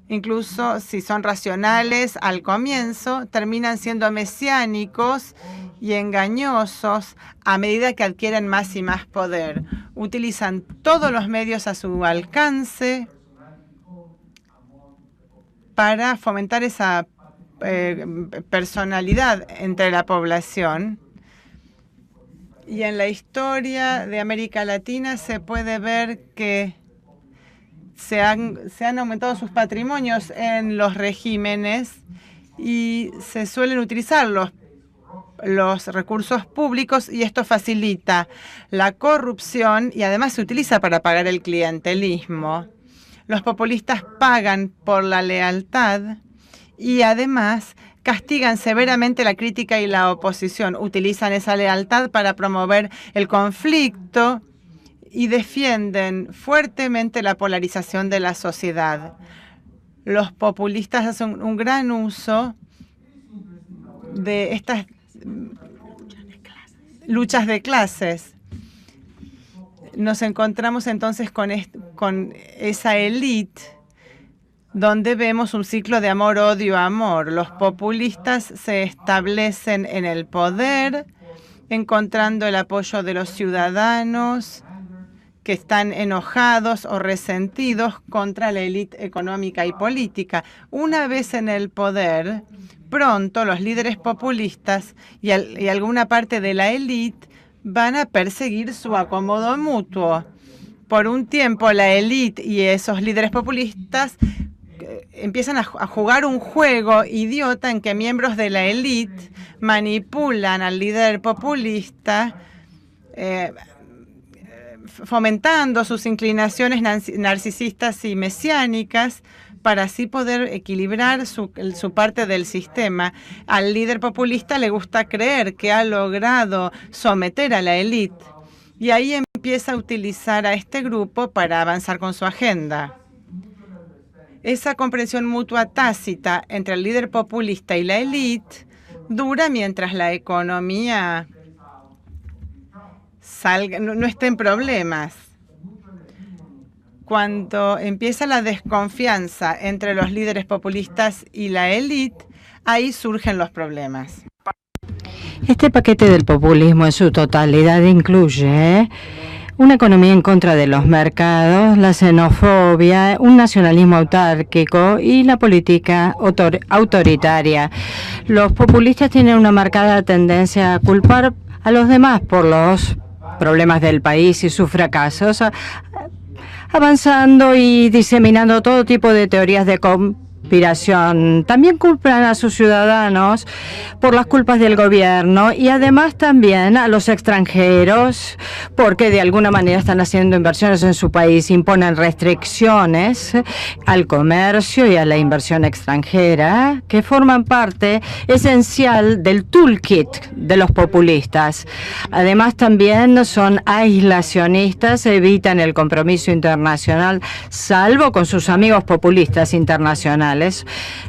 incluso si son racionales al comienzo, terminan siendo mesiánicos y engañosos a medida que adquieren más y más poder. Utilizan todos los medios a su alcance para fomentar esa personalidad entre la población. Y en la historia de América Latina se puede ver que se han aumentado sus patrimonios en los regímenes y se suelen utilizar los recursos públicos, y esto facilita la corrupción y además se utiliza para pagar el clientelismo. Los populistas pagan por la lealtad y además castigan severamente la crítica y la oposición. Utilizan esa lealtad para promover el conflicto y defienden fuertemente la polarización de la sociedad. Los populistas hacen un gran uso de estas luchas de clases. Nos encontramos entonces con esa élite donde vemos un ciclo de amor, odio, amor. Los populistas se establecen en el poder, encontrando el apoyo de los ciudadanos que están enojados o resentidos contra la élite económica y política. Una vez en el poder, pronto los líderes populistas y alguna parte de la élite van a perseguir su acomodo mutuo. Por un tiempo, la élite y esos líderes populistas empiezan a jugar un juego idiota en que miembros de la élite manipulan al líder populista, fomentando sus inclinaciones narcisistas y mesiánicas para así poder equilibrar su parte del sistema. Al líder populista le gusta creer que ha logrado someter a la élite y ahí empieza a utilizar a este grupo para avanzar con su agenda. Esa comprensión mutua tácita entre el líder populista y la élite dura mientras la economía no esté en problemas. Cuando empieza la desconfianza entre los líderes populistas y la élite, ahí surgen los problemas. Este paquete del populismo en su totalidad incluye una economía en contra de los mercados, la xenofobia, un nacionalismo autárquico y la política autoritaria. Los populistas tienen una marcada tendencia a culpar a los demás por los problemas del país y sus fracasos, avanzando y diseminando todo tipo de teorías de conspiración. También culpan a sus ciudadanos por las culpas del gobierno y además también a los extranjeros porque de alguna manera están haciendo inversiones en su país, imponen restricciones al comercio y a la inversión extranjera que forman parte esencial del toolkit de los populistas. Además también son aislacionistas, evitan el compromiso internacional, salvo con sus amigos populistas internacionales.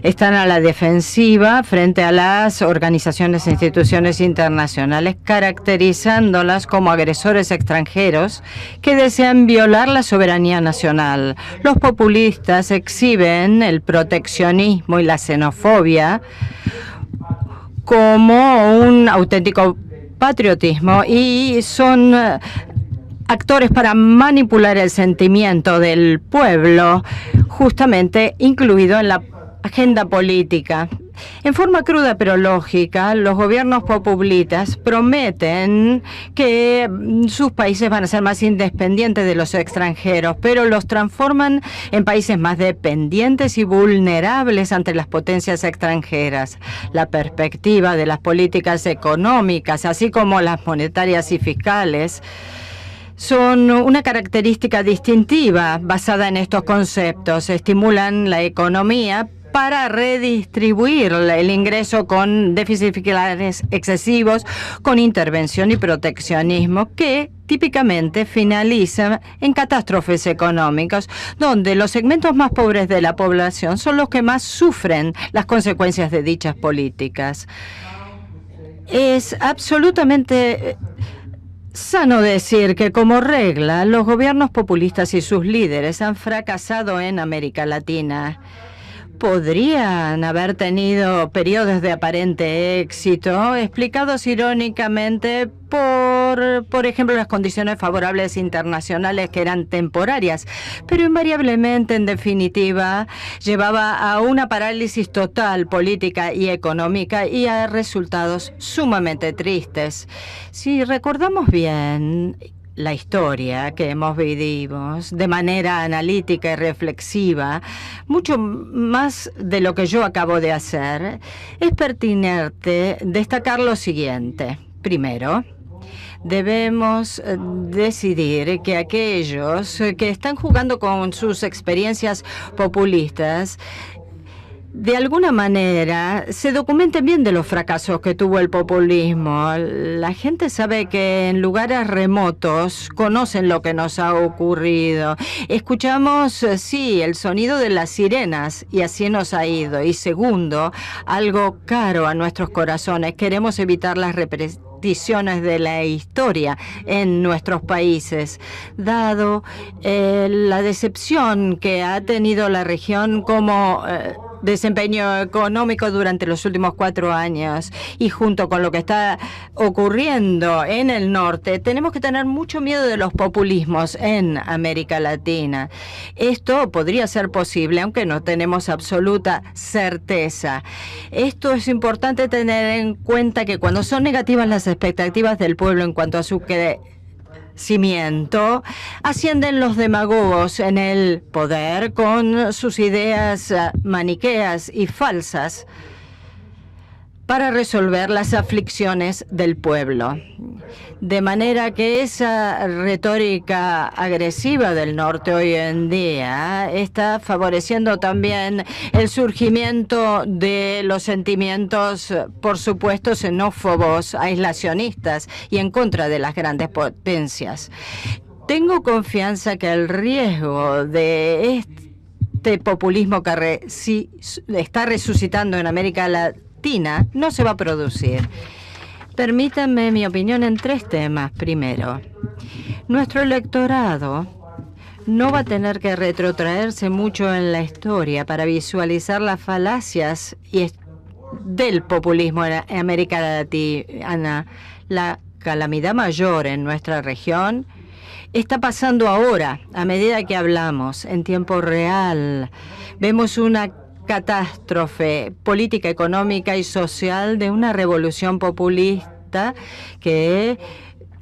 Están a la defensiva frente a las organizaciones e instituciones internacionales, caracterizándolas como agresores extranjeros que desean violar la soberanía nacional. Los populistas exhiben el proteccionismo y la xenofobia como un auténtico patriotismo y son actores para manipular el sentimiento del pueblo, justamente incluido en la agenda política. En forma cruda pero lógica, los gobiernos populistas prometen que sus países van a ser más independientes de los extranjeros, pero los transforman en países más dependientes y vulnerables ante las potencias extranjeras. La perspectiva de las políticas económicas, así como las monetarias y fiscales, son una característica distintiva basada en estos conceptos. Estimulan la economía para redistribuir el ingreso con déficits fiscales excesivos, con intervención y proteccionismo que típicamente finalizan en catástrofes económicas, donde los segmentos más pobres de la población son los que más sufren las consecuencias de dichas políticas. Es absolutamente sano decir que, como regla, los gobiernos populistas y sus líderes han fracasado en América Latina. Podrían haber tenido periodos de aparente éxito, explicados irónicamente por ejemplo, las condiciones favorables internacionales que eran temporarias, pero invariablemente, en definitiva, llevaba a una parálisis total política y económica y a resultados sumamente tristes. Si recordamos bien la historia que hemos vivido de manera analítica y reflexiva, mucho más de lo que yo acabo de hacer, es pertinente destacar lo siguiente. Primero, debemos decidir que aquellos que están jugando con sus experiencias populistas de alguna manera se documenten bien de los fracasos que tuvo el populismo. La gente sabe que en lugares remotos conocen lo que nos ha ocurrido. Escuchamos, sí, el sonido de las sirenas y así nos ha ido. Y segundo, algo caro a nuestros corazones, queremos evitar las repeticiones de la historia en nuestros países, dado la decepción que ha tenido la región como desempeño económico durante los últimos 4 años y junto con lo que está ocurriendo en el norte, tenemos que tener mucho miedo de los populismos en América Latina. Esto podría ser posible, aunque no tenemos absoluta certeza. Esto es importante tener en cuenta que cuando son negativas las expectativas del pueblo en cuanto a su cimiento, ascienden los demagogos en el poder con sus ideas maniqueas y falsas para resolver las aflicciones del pueblo. De manera que esa retórica agresiva del norte hoy en día está favoreciendo también el surgimiento de los sentimientos, por supuesto, xenófobos, aislacionistas y en contra de las grandes potencias. Tengo confianza que el riesgo de este populismo que está resucitando en América Latina no se va a producir. Permítanme mi opinión en 3 temas. Primero, nuestro electorado no va a tener que retrotraerse mucho en la historia para visualizar las falacias del populismo en América Latina. La calamidad mayor en nuestra región está pasando ahora, a medida que hablamos, en tiempo real. Vemos una catástrofe política, económica y social de una revolución populista que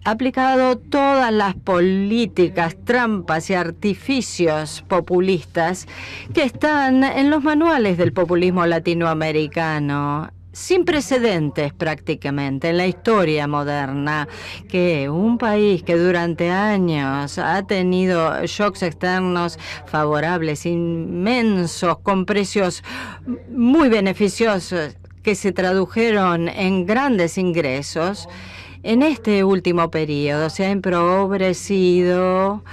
ha aplicado todas las políticas, trampas y artificios populistas que están en los manuales del populismo latinoamericano. Sin precedentes prácticamente en la historia moderna, que un país que durante años ha tenido shocks externos favorables, inmensos, con precios muy beneficiosos, que se tradujeron en grandes ingresos, en este último periodo se ha empobrecido,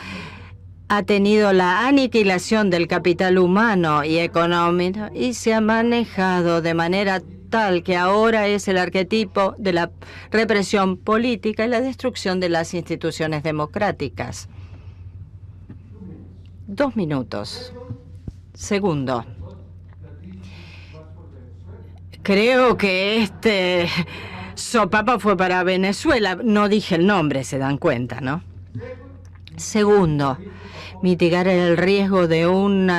ha tenido la aniquilación del capital humano y económico y se ha manejado de manera tal que ahora es el arquetipo de la represión política y la destrucción de las instituciones democráticas. 2 minutos. Segundo, creo que este sopapo fue para Venezuela. No dije el nombre, se dan cuenta, ¿no? Segundo, mitigar el riesgo de un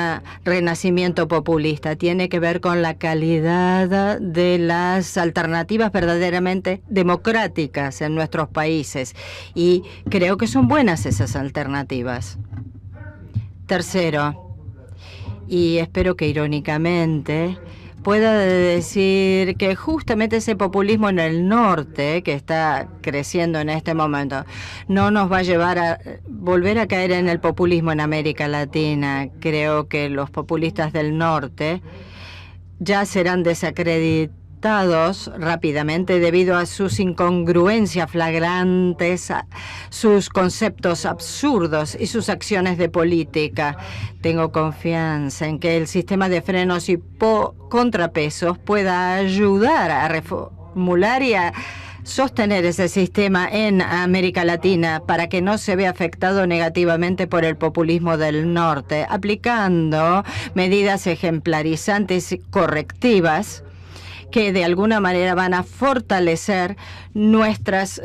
renacimiento populista tiene que ver con la calidad de las alternativas verdaderamente democráticas en nuestros países y creo que son buenas esas alternativas. Tercero, y espero que irónicamente pueda decir que justamente ese populismo en el norte que está creciendo en este momento no nos va a llevar a volver a caer en el populismo en América Latina. Creo que los populistas del norte ya serán desacreditados rápidamente debido a sus incongruencias flagrantes, sus conceptos absurdos y sus acciones de política. Tengo confianza en que el sistema de frenos y contrapesos pueda ayudar a reformular y a sostener ese sistema en América Latina para que no se vea afectado negativamente por el populismo del norte, aplicando medidas ejemplarizantes y correctivas que de alguna manera van a fortalecer nuestras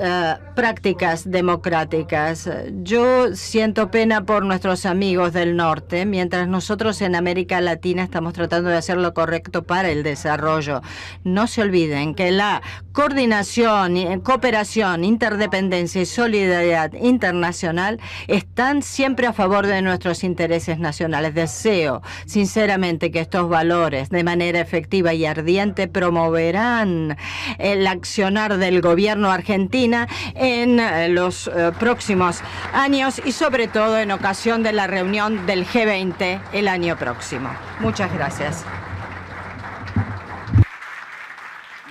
prácticas democráticas. Yo siento pena por nuestros amigos del norte, mientras nosotros en América Latina estamos tratando de hacer lo correcto para el desarrollo. No se olviden que la coordinación, cooperación, interdependencia y solidaridad internacional están siempre a favor de nuestros intereses nacionales. Deseo sinceramente que estos valores de manera efectiva y ardiente promoverán el accionar del gobierno argentino en los próximos años y sobre todo en ocasión de la reunión del G20 el año próximo. Muchas gracias.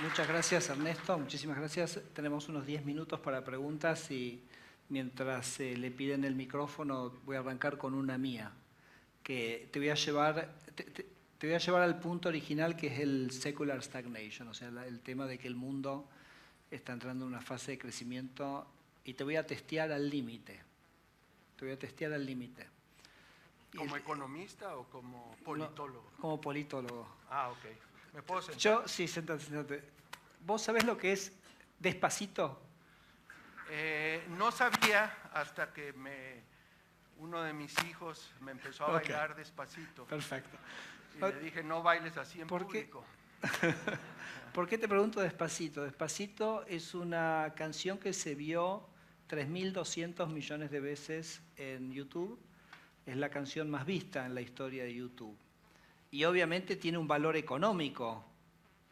Muchas gracias, Ernesto. Muchísimas gracias. Tenemos unos 10 minutos para preguntas y mientras le piden el micrófono voy a arrancar con una mía, que te voy a llevar... Te voy a llevar al punto original, que es el secular stagnation, o sea, el tema de que el mundo está entrando en una fase de crecimiento y te voy a testear al límite. Te voy a testear al límite. ¿Como economista o como politólogo? No, como politólogo. Ah, ok. ¿Me puedo sentar? Sí, sentate. ¿Vos sabés lo que es Despacito? No sabía hasta que uno de mis hijos me empezó a bailar Despacito. Perfecto. Y le dije, no bailes así en público. ¿Por qué te pregunto Despacito? Despacito es una canción que se vio 3.200 millones de veces en YouTube. Es la canción más vista en la historia de YouTube. Y obviamente tiene un valor económico.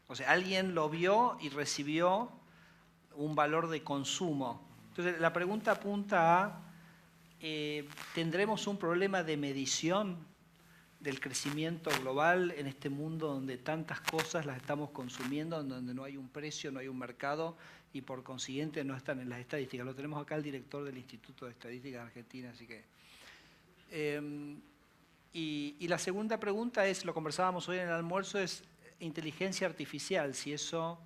O sea, alguien lo vio y recibió un valor de consumo. Entonces, la pregunta apunta a, ¿tendremos un problema de medición del crecimiento global en este mundo donde tantas cosas las estamos consumiendo, donde no hay un precio, no hay un mercado y por consiguiente no están en las estadísticas? Lo tenemos acá el director del Instituto de Estadística de Argentina, así que... y la segunda pregunta es, lo conversábamos hoy en el almuerzo, es inteligencia artificial, si eso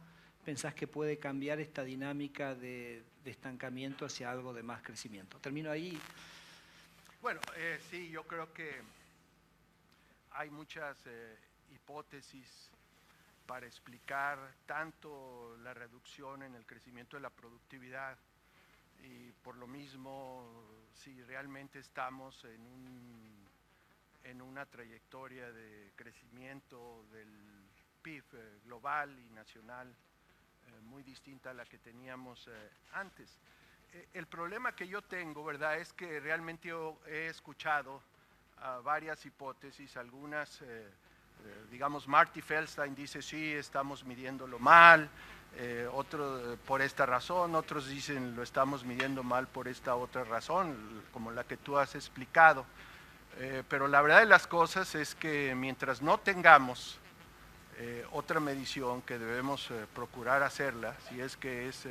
pensás que puede cambiar esta dinámica de estancamiento hacia algo de más crecimiento. Termino ahí. Bueno, sí, yo creo que hay muchas hipótesis para explicar tanto la reducción en el crecimiento de la productividad y por lo mismo si realmente estamos en una trayectoria de crecimiento del PIB global y nacional muy distinta a la que teníamos antes. El problema que yo tengo, ¿verdad?, es que realmente yo he escuchado varias hipótesis, algunas, digamos, Marty Feldstein dice sí, estamos midiéndolo mal, otros por esta razón, otros dicen lo estamos midiendo mal por esta otra razón, como la que tú has explicado. Pero la verdad de las cosas es que mientras no tengamos otra medición, que debemos procurar hacerla, si es que es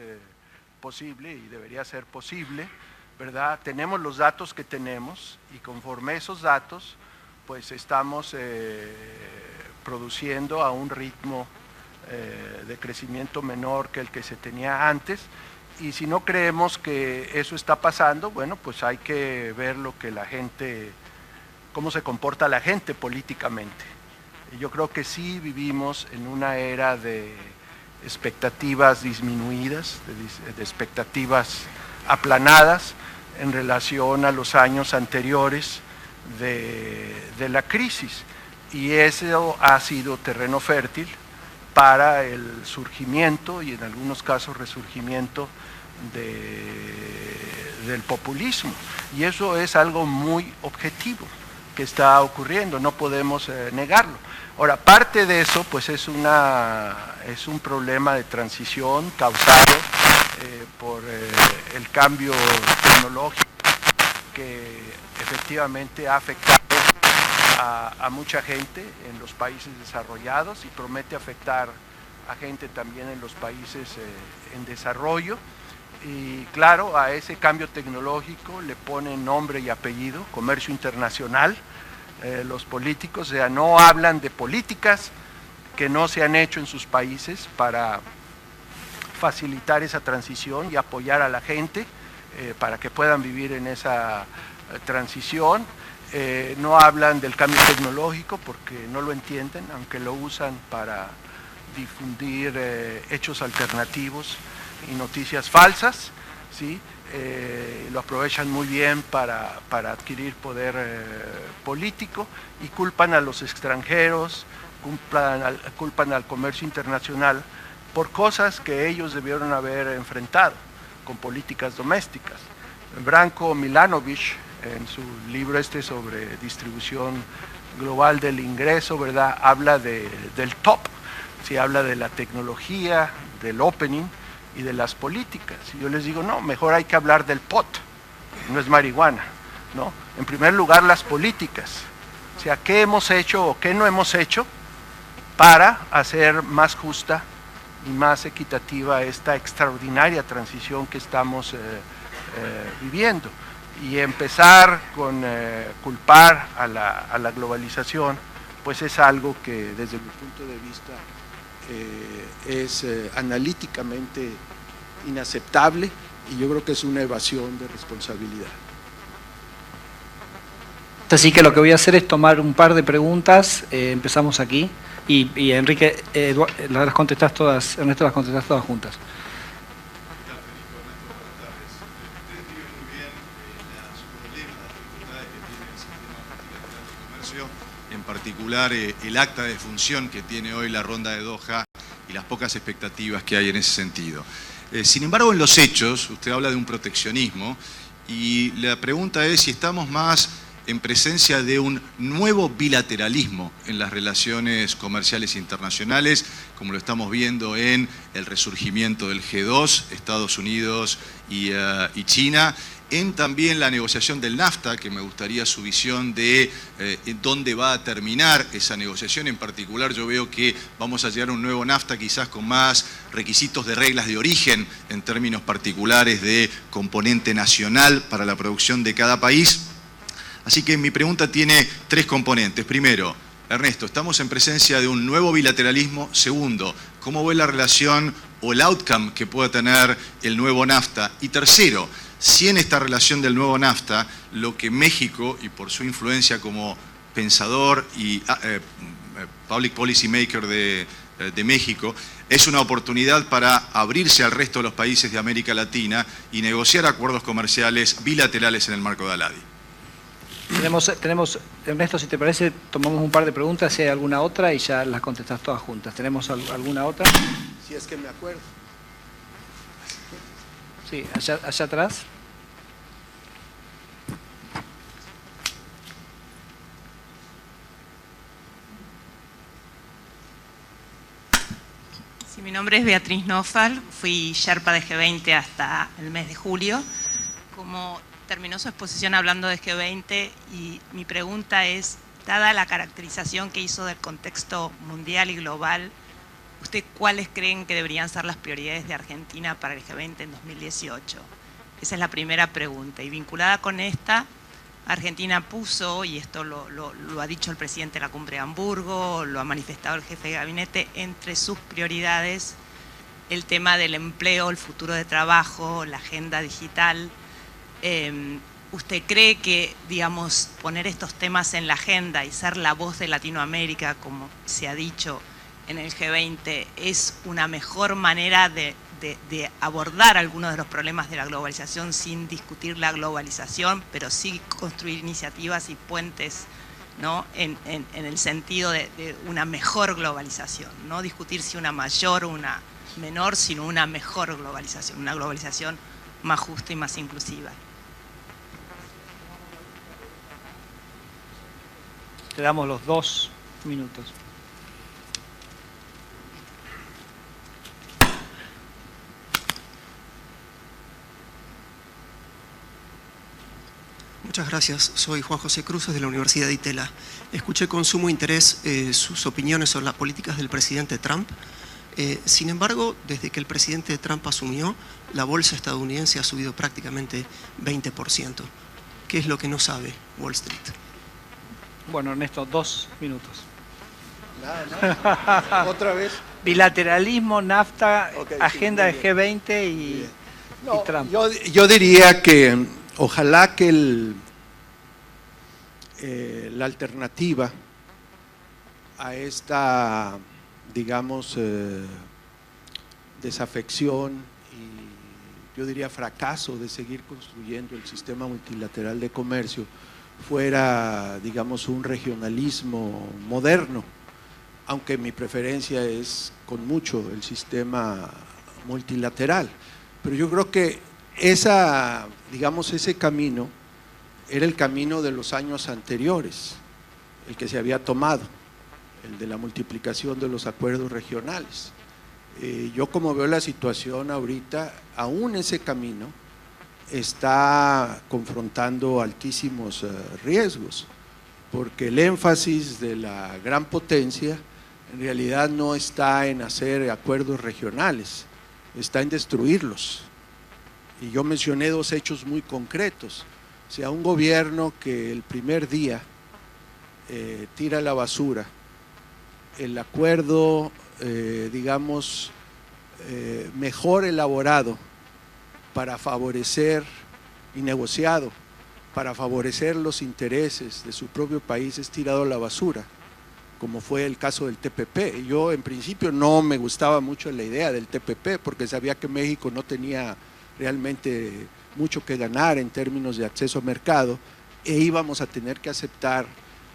posible y debería ser posible, ¿verdad? Tenemos los datos que tenemos y conforme esos datos, pues estamos produciendo a un ritmo de crecimiento menor que el que se tenía antes, y si no creemos que eso está pasando, bueno, pues hay que ver lo que la gente, cómo se comporta la gente políticamente. Yo creo que sí vivimos en una era de expectativas disminuidas, de expectativas aplanadas en relación a los años anteriores de la crisis, y eso ha sido terreno fértil para el surgimiento y en algunos casos resurgimiento del populismo, y eso es algo muy objetivo que está ocurriendo, no podemos negarlo. Ahora, parte de eso pues es un problema de transición causado por el cambio tecnológico que efectivamente ha afectado a mucha gente en los países desarrollados y promete afectar a gente también en los países en desarrollo. Y claro, a ese cambio tecnológico le ponen nombre y apellido, comercio internacional. Los políticos, o sea, no hablan de políticas que no se han hecho en sus países para facilitar esa transición y apoyar a la gente para que puedan vivir en esa transición. No hablan del cambio tecnológico porque no lo entienden, aunque lo usan para difundir hechos alternativos y noticias falsas, ¿sí? Lo aprovechan muy bien para adquirir poder político y culpan a los extranjeros, culpan al comercio internacional por cosas que ellos debieron haber enfrentado con políticas domésticas. Branko Milanovic, en su libro sobre distribución global del ingreso, ¿verdad?, habla del top, ¿sí? Habla de la tecnología, del opening y de las políticas. Y yo les digo, no, mejor hay que hablar del pot, no es marihuana, ¿no? En primer lugar, las políticas, o sea, qué hemos hecho o qué no hemos hecho para hacer más justa y más equitativa esta extraordinaria transición que estamos viviendo. Y empezar con culpar a la globalización, pues es algo que desde mi punto de vista es analíticamente inaceptable, y yo creo que es una evasión de responsabilidad. Así que lo que voy a hacer es tomar un par de preguntas. Empezamos aquí. Y Enrique, las contestás todas, Ernesto, las contestás todas juntas. En particular el acta de defunción que tiene hoy la ronda de Doha y las pocas expectativas que hay en ese sentido. Sin embargo, en los hechos, usted habla de un proteccionismo y la pregunta es si estamos más en presencia de un nuevo bilateralismo en las relaciones comerciales internacionales, como lo estamos viendo en el resurgimiento del G2, Estados Unidos y China, en también la negociación del NAFTA, que me gustaría su visión de dónde va a terminar esa negociación. En particular, yo veo que vamos a llegar a un nuevo NAFTA quizás con más requisitos de reglas de origen en términos particulares de componente nacional para la producción de cada país. Así que mi pregunta tiene tres componentes. Primero, Ernesto, ¿estamos en presencia de un nuevo bilateralismo? Segundo, ¿cómo ve la relación o el outcome que pueda tener el nuevo NAFTA? Y tercero, si en esta relación del nuevo NAFTA, lo que México, y por su influencia como pensador y public policy maker de México, es una oportunidad para abrirse al resto de los países de América Latina y negociar acuerdos comerciales bilaterales en el marco de ALADI. Tenemos, Ernesto, si te parece, tomamos un par de preguntas, si hay alguna otra y ya las contestás todas juntas. ¿Tenemos alguna otra? Si es que me acuerdo. Sí, allá atrás. Sí, mi nombre es Beatriz Nofal, fui Sherpa de G20 hasta el mes de julio. Como terminó su exposición hablando de G20 y mi pregunta es, dada la caracterización que hizo del contexto mundial y global, ¿usted cuáles creen que deberían ser las prioridades de Argentina para el G20 en 2018? Esa es la primera pregunta. Y vinculada con esta, Argentina puso, y esto lo ha dicho el presidente de la Cumbre de Hamburgo, lo ha manifestado el jefe de gabinete, entre sus prioridades el tema del empleo, el futuro de trabajo, la agenda digital. ¿Usted cree que, digamos, poner estos temas en la agenda y ser la voz de Latinoamérica, como se ha dicho en el G20, es una mejor manera de abordar algunos de los problemas de la globalización sin discutir la globalización, pero sí construir iniciativas y puentes, ¿no?, en el sentido de una mejor globalización? No discutir si una mayor o una menor, sino una mejor globalización, una globalización más justa y más inclusiva. Te damos los 2 minutos. Muchas gracias. Soy Juan José Cruz, de la Universidad de Itela. Escuché con sumo interés sus opiniones sobre las políticas del presidente Trump. Sin embargo, desde que el presidente Trump asumió, la bolsa estadounidense ha subido prácticamente 20%. ¿Qué es lo que no sabe Wall Street? Bueno, Ernesto, 2 minutos. Nada. ¿Otra vez? Bilateralismo, NAFTA, Okay, agenda sí, de G20 y Trump. Yo diría que ojalá que la alternativa a esta, digamos, desafección y yo diría fracaso de seguir construyendo el sistema multilateral de comercio fuera, digamos, un regionalismo moderno, aunque mi preferencia es con mucho el sistema multilateral. Pero yo creo que ese camino era el camino de los años anteriores, el que se había tomado, el de la multiplicación de los acuerdos regionales. Yo como veo la situación ahorita, aún ese camino está confrontando altísimos riesgos, porque el énfasis de la gran potencia en realidad no está en hacer acuerdos regionales, está en destruirlos. Y yo mencioné 2 hechos muy concretos. O sea, un gobierno que el primer día tira a la basura el acuerdo, digamos, mejor elaborado para favorecer y negociado para favorecer los intereses de su propio país es tirado a la basura, como fue el caso del TPP. Yo en principio no me gustaba mucho la idea del TPP porque sabía que México no tenía realmente mucho que ganar en términos de acceso a mercado e íbamos a tener que aceptar,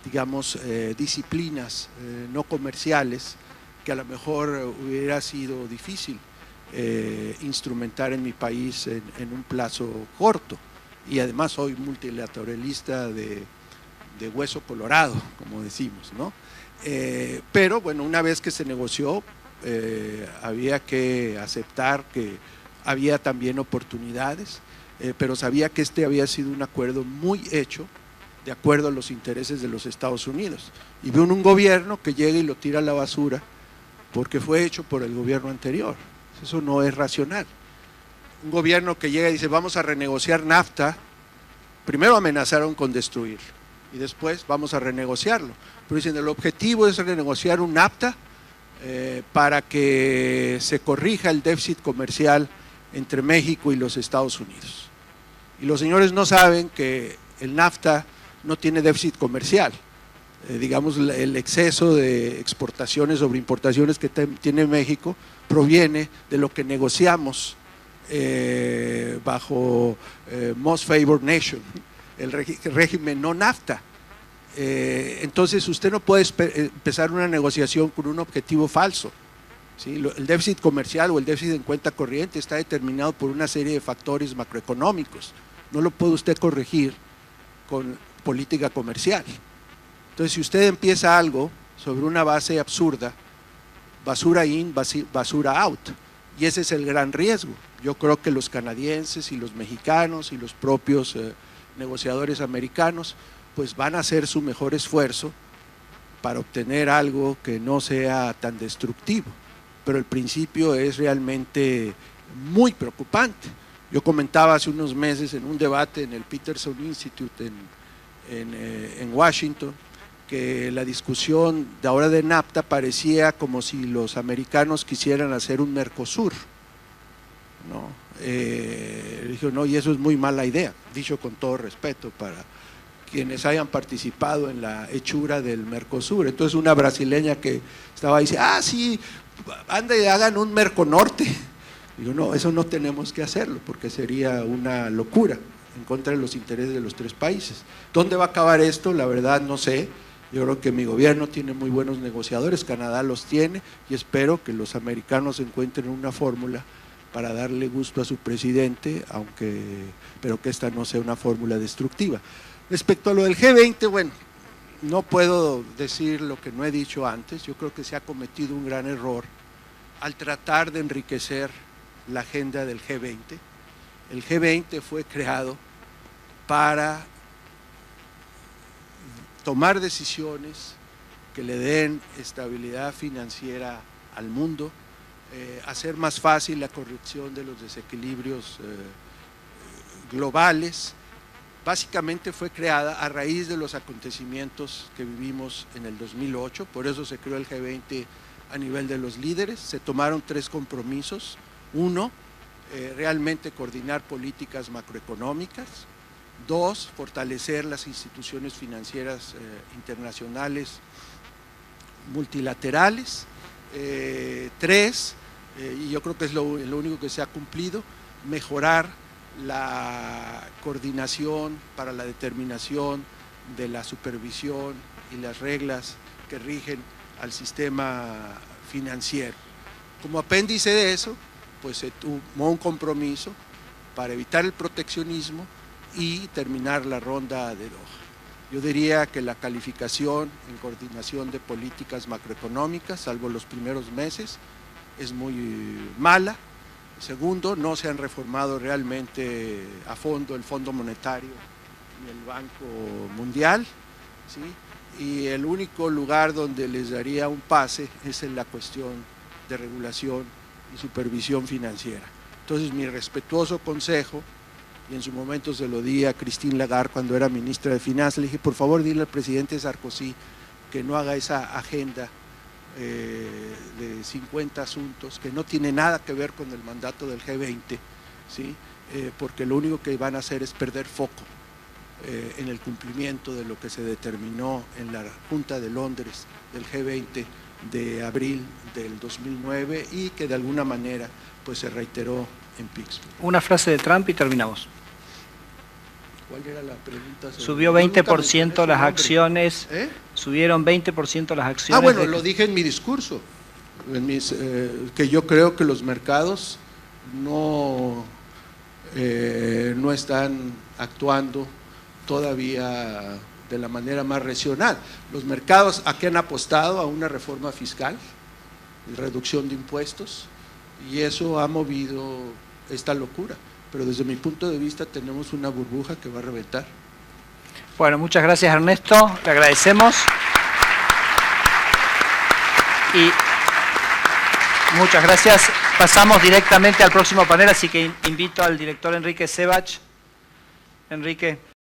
digamos, disciplinas no comerciales que a lo mejor hubiera sido difícil instrumentar en mi país en un plazo corto. Y además soy multilateralista de hueso colorado, como decimos, ¿no? Pero bueno, una vez que se negoció, había que aceptar que había también oportunidades, pero sabía que este había sido un acuerdo muy hecho de acuerdo a los intereses de los Estados Unidos. Y veo un gobierno que llega y lo tira a la basura porque fue hecho por el gobierno anterior. Eso no es racional. Un gobierno que llega y dice vamos a renegociar NAFTA, primero amenazaron con destruir y después vamos a renegociarlo. Pero dicen el objetivo es renegociar un NAFTA para que se corrija el déficit comercial entre México y los Estados Unidos. Y los señores no saben que el NAFTA no tiene déficit comercial. Digamos, el exceso de exportaciones sobre importaciones que tiene México proviene de lo que negociamos bajo Most Favored Nation, el régimen no NAFTA. Entonces usted no puede empezar una negociación con un objetivo falso, ¿sí? El déficit comercial o el déficit en cuenta corriente está determinado por una serie de factores macroeconómicos, no lo puede usted corregir con política comercial. Entonces si usted empieza algo sobre una base absurda, basura in, basura out, y ese es el gran riesgo. Yo creo que los canadienses y los mexicanos y los propios negociadores americanos pues van a hacer su mejor esfuerzo para obtener algo que no sea tan destructivo, pero el principio es realmente muy preocupante. Yo comentaba hace unos meses en un debate en el Peterson Institute en Washington que la discusión de ahora de NAFTA parecía como si los americanos quisieran hacer un Mercosur, ¿no? Dijo, no, y eso es muy mala idea, dicho con todo respeto para quienes hayan participado en la hechura del Mercosur. Entonces una brasileña que estaba ahí dice, sí, anda y hagan un Merconorte. Digo, no, eso no tenemos que hacerlo porque sería una locura en contra de los intereses de los tres países. ¿Dónde va a acabar esto? La verdad no sé. Yo creo que mi gobierno tiene muy buenos negociadores, Canadá los tiene y espero que los americanos encuentren una fórmula para darle gusto a su presidente, pero que esta no sea una fórmula destructiva. Respecto a lo del G20, bueno, no puedo decir lo que no he dicho antes. Yo creo que se ha cometido un gran error al tratar de enriquecer la agenda del G20. El G20 fue creado para tomar decisiones que le den estabilidad financiera al mundo, hacer más fácil la corrección de los desequilibrios globales. Básicamente fue creada a raíz de los acontecimientos que vivimos en el 2008, por eso se creó el G20 a nivel de los líderes. Se tomaron 3 compromisos. Uno, realmente coordinar políticas macroeconómicas. 2, fortalecer las instituciones financieras internacionales multilaterales. 3, y yo creo que es lo único que se ha cumplido, mejorar la coordinación para la determinación de la supervisión y las reglas que rigen al sistema financiero. Como apéndice de eso, pues se tomó un compromiso para evitar el proteccionismo y terminar la ronda de Doha. Yo diría que la calificación en coordinación de políticas macroeconómicas, salvo los primeros meses, es muy mala. Segundo, no se han reformado realmente a fondo el Fondo Monetario ni el Banco Mundial, ¿sí? Y el único lugar donde les daría un pase es en la cuestión de regulación y supervisión financiera. Entonces, mi respetuoso consejo, y en su momento se lo di a Christine Lagarde cuando era ministra de Finanzas, le dije, por favor, dile al presidente Sarkozy que no haga esa agenda de 50 asuntos que no tiene nada que ver con el mandato del G20, ¿sí? Porque lo único que van a hacer es perder foco en el cumplimiento de lo que se determinó en la Junta de Londres del G20 de abril del 2009 y que de alguna manera pues se reiteró en Pittsburgh. Una frase de Trump y terminamos. ¿Cuál era la pregunta? Subió 20% las acciones. Subieron 20% las acciones. Bueno, lo dije en mi discurso, que yo creo que los mercados no están actuando todavía de la manera más racional. Los mercados aquí han apostado a una reforma fiscal, reducción de impuestos, y eso ha movido esta locura. Pero desde mi punto de vista tenemos una burbuja que va a reventar. Bueno, muchas gracias Ernesto, le agradecemos. Y muchas gracias. Pasamos directamente al próximo panel, así que invito al director Enrique Sebach. Enrique.